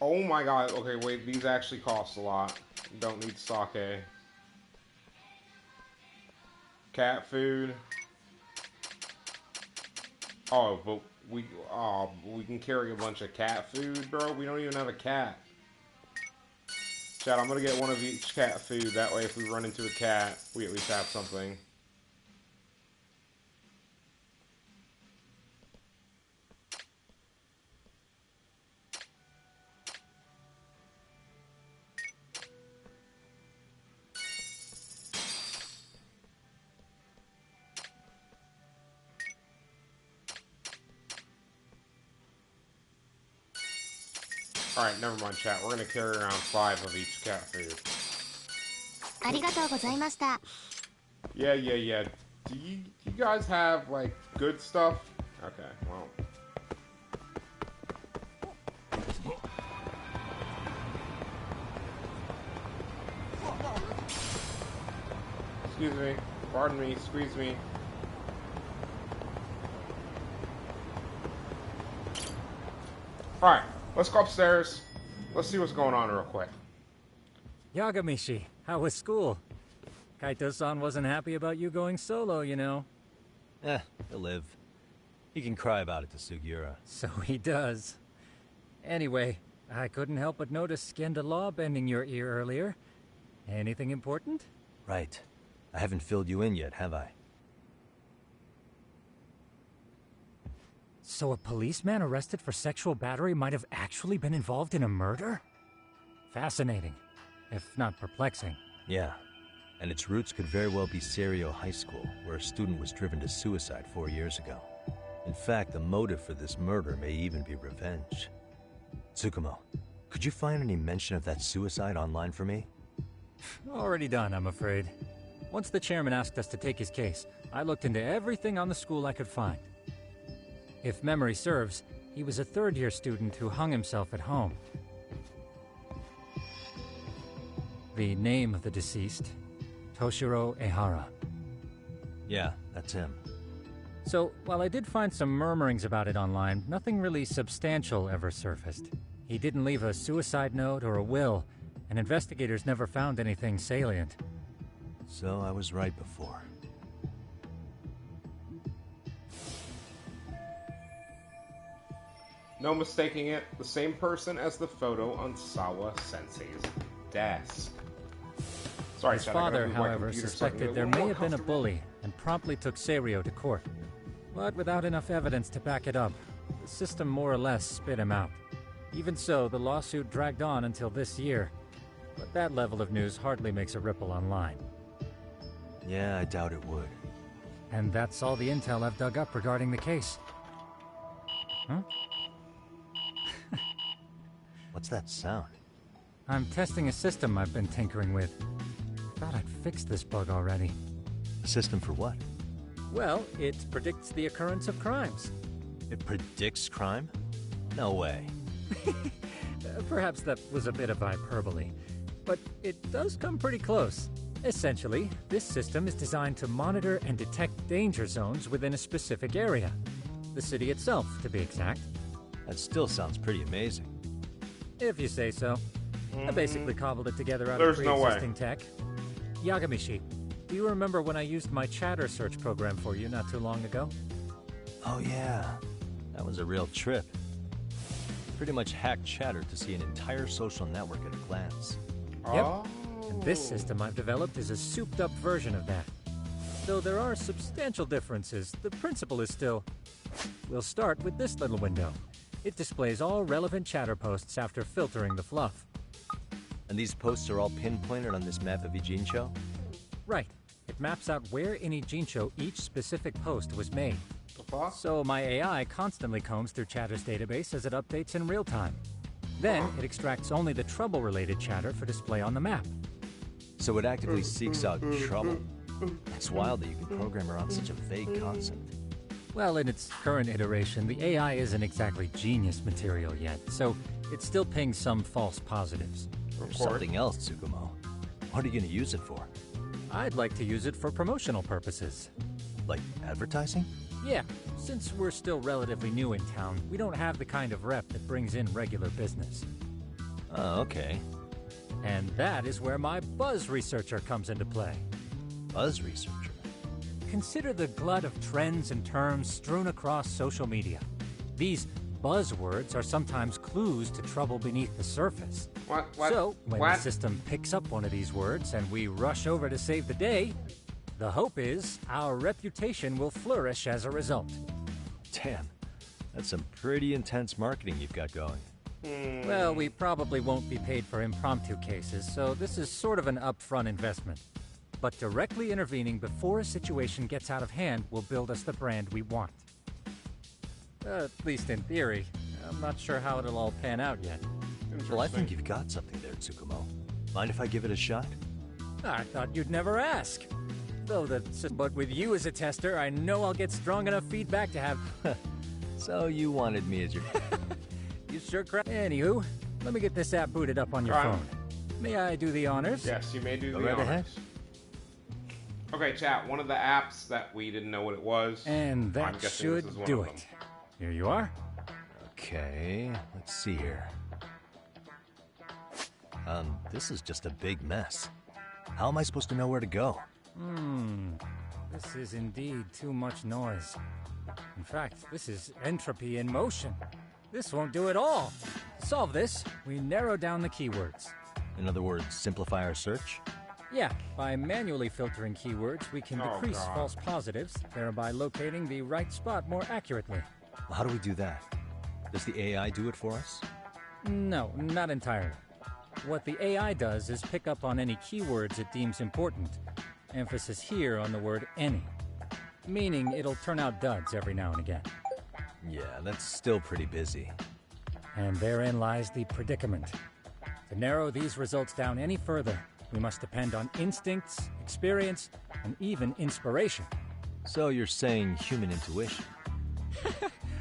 Oh my god, okay, wait, these actually cost a lot. Don't need sake. Cat food. Oh, but we can carry a bunch of cat food, bro. We don't even have a cat. Chat, I'm gonna get one of each cat food. That way, if we run into a cat, we at least have something. Alright, never mind, chat. We're gonna carry around 5 of each cat food. Yeah. Do you guys have, like, good stuff? Okay, well. Excuse me. Pardon me. Squeeze me. Alright, let's go upstairs. Let's see what's going on real quick. Yagamishi, how was school? Kaito-san wasn't happy about you going solo, you know. He'll live. He can cry about it to Sugiura. So he does. Anyway, I couldn't help but notice Skenda Law bending your ear earlier. Anything important? Right. I haven't filled you in yet, have I? So a policeman arrested for sexual battery might have actually been involved in a murder? Fascinating, if not perplexing. Yeah, and its roots could very well be Serio High School, where a student was driven to suicide 4 years ago. In fact, the motive for this murder may even be revenge. Tsukumo, could you find any mention of that suicide online for me? Already done, I'm afraid. Once the chairman asked us to take his case, I looked into everything on the school I could find. If memory serves, he was a third-year student who hung himself at home. The name of the deceased, Toshiro Ehara. Yeah, that's him. So, while I did find some murmurings about it online, nothing really substantial ever surfaced. He didn't leave a suicide note or a will, and investigators never found anything salient. So I was right before. No mistaking it, the same person as the photo on Sawa-sensei's desk. Sorry, His Chad, father, however, suspected there may have been a bully and promptly took Serio to court. But without enough evidence to back it up, the system more or less spit him out. Even so, the lawsuit dragged on until this year. But that level of news hardly makes a ripple online. Yeah, I doubt it would. And that's all the intel I've dug up regarding the case. Huh? What's that sound? I'm testing a system I've been tinkering with. Thought I'd fixed this bug already. A system for what? Well, it predicts the occurrence of crimes. It predicts crime? No way. Perhaps that was a bit of hyperbole, but it does come pretty close. Essentially, this system is designed to monitor and detect danger zones within a specific area. The city itself, to be exact. That still sounds pretty amazing. If you say so. I basically cobbled it together out of pre-existing tech. Yagamishi, do you remember when I used my chatter search program for you not too long ago? Oh yeah, that was a real trip. Pretty much hacked chatter to see an entire social network at a glance. Yep, and this system I've developed is a souped-up version of that. Though there are substantial differences, the principle is still... We'll start with this little window. It displays all relevant chatter posts after filtering the fluff. And these posts are all pinpointed on this map of Ijincho? Right. It maps out where in Ijincho each specific post was made. So my AI constantly combs through Chatter's database as it updates in real time. Then it extracts only the trouble-related chatter for display on the map. So it actively seeks out trouble? It's wild that you can program around such a vague concept. Well, in its current iteration, the AI isn't exactly genius material yet, so it still pings some false positives. There's something else, Tsukumo. What are you going to use it for? I'd like to use it for promotional purposes. Like advertising? Yeah, since we're still relatively new in town, we don't have the kind of rep that brings in regular business. Oh, okay. And that is where my buzz researcher comes into play. Buzz researcher? Consider the glut of trends and terms strewn across social media. These buzzwords are sometimes clues to trouble beneath the surface. What? So, when the system picks up one of these words and we rush over to save the day, the hope is our reputation will flourish as a result. Damn, that's some pretty intense marketing you've got going. Well, we probably won't be paid for impromptu cases, so this is sort of an upfront investment. But directly intervening before a situation gets out of hand will build us the brand we want. At least in theory. I'm not sure how it'll all pan out yet. Well, I think you've got something there, Tsukumo. Mind if I give it a shot? I thought you'd never ask. But with you as a tester, I know I'll get strong enough feedback to have... So you wanted me as your... You sure crack. Anywho, let me get this app booted up on your phone. May I do the honors? Yes, you may do the right honors. Ahead. Okay, chat. One of the apps that we didn't know what it was. And that should do it. Here you are. Okay, let's see here. This is just a big mess. How am I supposed to know where to go? This is indeed too much noise. In fact, this is entropy in motion. This won't do it all. To solve this, we narrow down the keywords. In other words, simplify our search? Yeah, by manually filtering keywords, we can decrease false positives, thereby locating the right spot more accurately. Well, how do we do that? Does the AI do it for us? No, not entirely. What the AI does is pick up on any keywords it deems important. Emphasis here on the word any. Meaning it'll turn out duds every now and again. Yeah, that's still pretty busy. And therein lies the predicament. To narrow these results down any further, we must depend on instincts, experience, and even inspiration. So you're saying human intuition?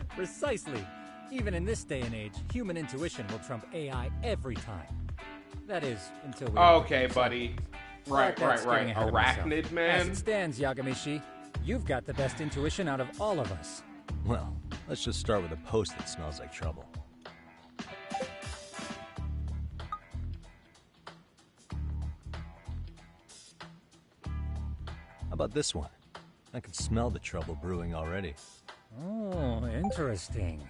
Precisely. Even in this day and age, human intuition will trump AI every time. That is, until we... Okay, buddy. Right. Arachnid Man? As it stands, Yagami-shi, you've got the best intuition out of all of us. Well, let's just start with a post that smells like trouble. How about this one? I can smell the trouble brewing already. Oh, interesting.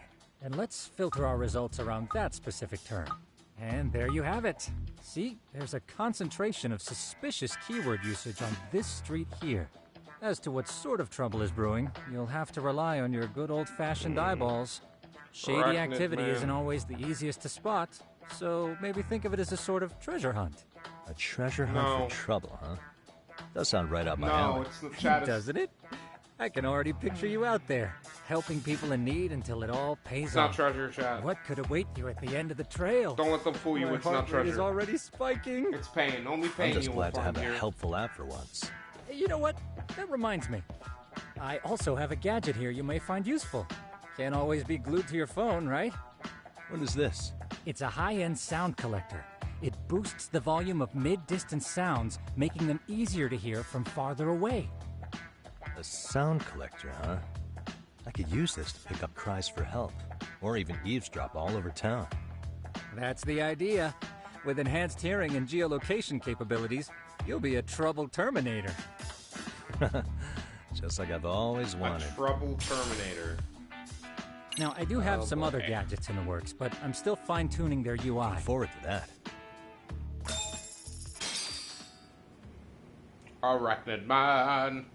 And let's filter our results around that specific term. And there you have it. See, there's a concentration of suspicious keyword usage on this street here. As to what sort of trouble is brewing, you'll have to rely on your good old-fashioned eyeballs. Shady activity isn't always the easiest to spot, so maybe think of it as a sort of treasure hunt. A treasure hunt for trouble, huh? Does sound right up my alley. No, it's the chat. Doesn't it? I can already picture you out there, helping people in need until it all pays off. It's not treasure, chat. What could await you at the end of the trail? Don't let them fool you. It's not treasure. It's already spiking. It's pain. Only pain. I'm just you glad will to have find a helpful app for once. You know what? That reminds me. I also have a gadget here you may find useful. Can't always be glued to your phone, right? What is this? It's a high-end sound collector. It boosts the volume of mid-distance sounds, making them easier to hear from farther away. A sound collector, huh? I could use this to pick up cries for help, or even eavesdrop all over town. That's the idea. With enhanced hearing and geolocation capabilities, you'll be a trouble terminator. Just like I've always wanted. A trouble terminator. Now, I do have some other gadgets in the works, but I'm still fine-tuning their UI. Look forward to that. Arachnid Man.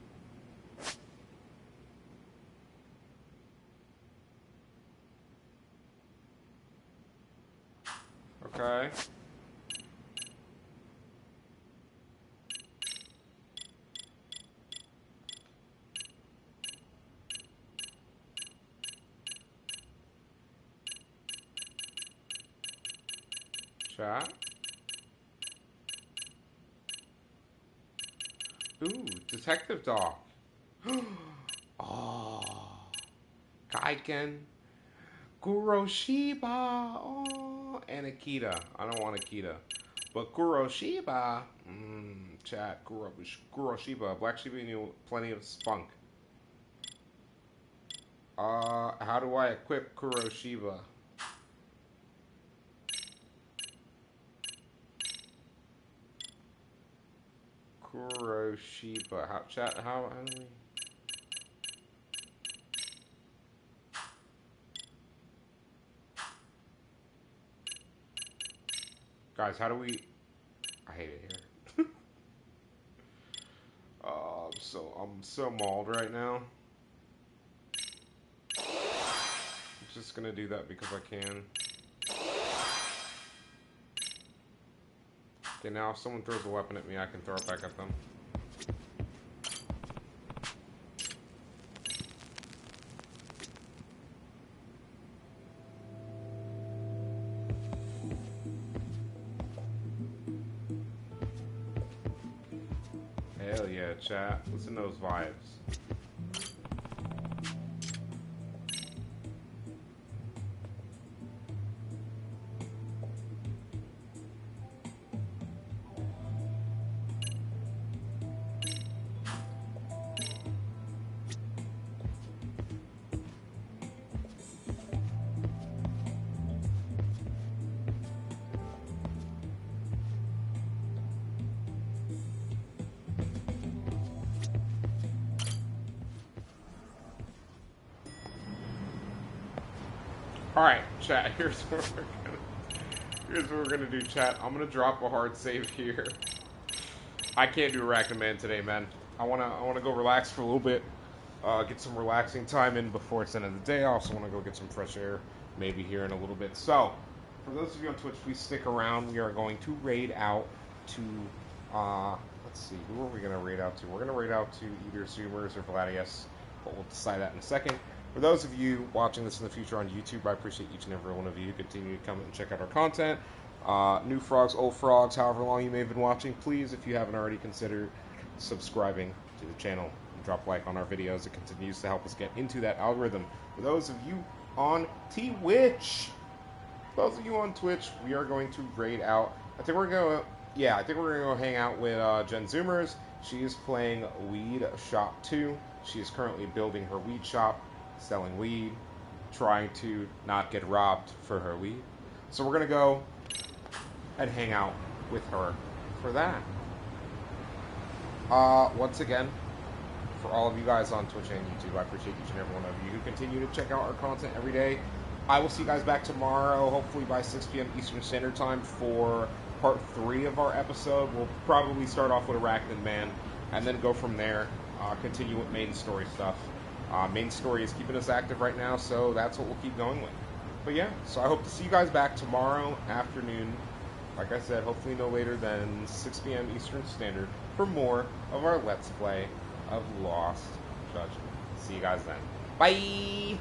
Okay. Chat. Ooh, detective dog. Oh, Kaiken, Kuroshiba. Oh, and Akita. I don't want Akita, but Kuroshiba. Chat. Kuroshiba. Black Shiba knew plenty of spunk. How do I equip Kuroshiba? Kuroshiba. How do we? Guys, how do we... I hate it here. I'm so mauled right now. I'm just gonna do that because I can. Okay, now if someone throws a weapon at me, I can throw it back at them. Hell yeah, chat. Listen to those vibes. Alright, chat, here's what we're gonna do, chat. I'm gonna drop a hard save here. I can't do Arachnoman today, man. I wanna go relax for a little bit, get some relaxing time in before it's the end of the day. I also wanna go get some fresh air, maybe here in a little bit. So, for those of you on Twitch, please stick around. We are going to raid out to, let's see, who are we gonna raid out to? We're gonna raid out to either Zoomers or Vladius, but we'll decide that in a second. For those of you watching this in the future on YouTube, I appreciate each and every one of you. Continue to come and check out our content. New frogs, old frogs, however long you may have been watching, please, if you haven't already, consider subscribing to the channel and drop a like on our videos. It continues to help us get into that algorithm. For those of you on Twitch, we are going to raid out. I think we're gonna go hang out with Jen Zoomers. She is playing Weed Shop 2. She is currently building her weed shop, selling weed, trying to not get robbed for her weed. So we're gonna go and hang out with her for that. Once again, for all of you guys on Twitch and YouTube, I appreciate each and every one of you who continue to check out our content every day. I will see you guys back tomorrow, hopefully by 6 p.m. Eastern Standard Time for part 3 of our episode. We'll probably start off with Arachnoman and then go from there, continue with main story stuff. Main story is keeping us active right now, so that's what we'll keep going with. But yeah, so I hope to see you guys back tomorrow afternoon. Like I said, hopefully no later than 6 p.m. Eastern Standard for more of our Let's Play of Lost Judgment. See you guys then. Bye!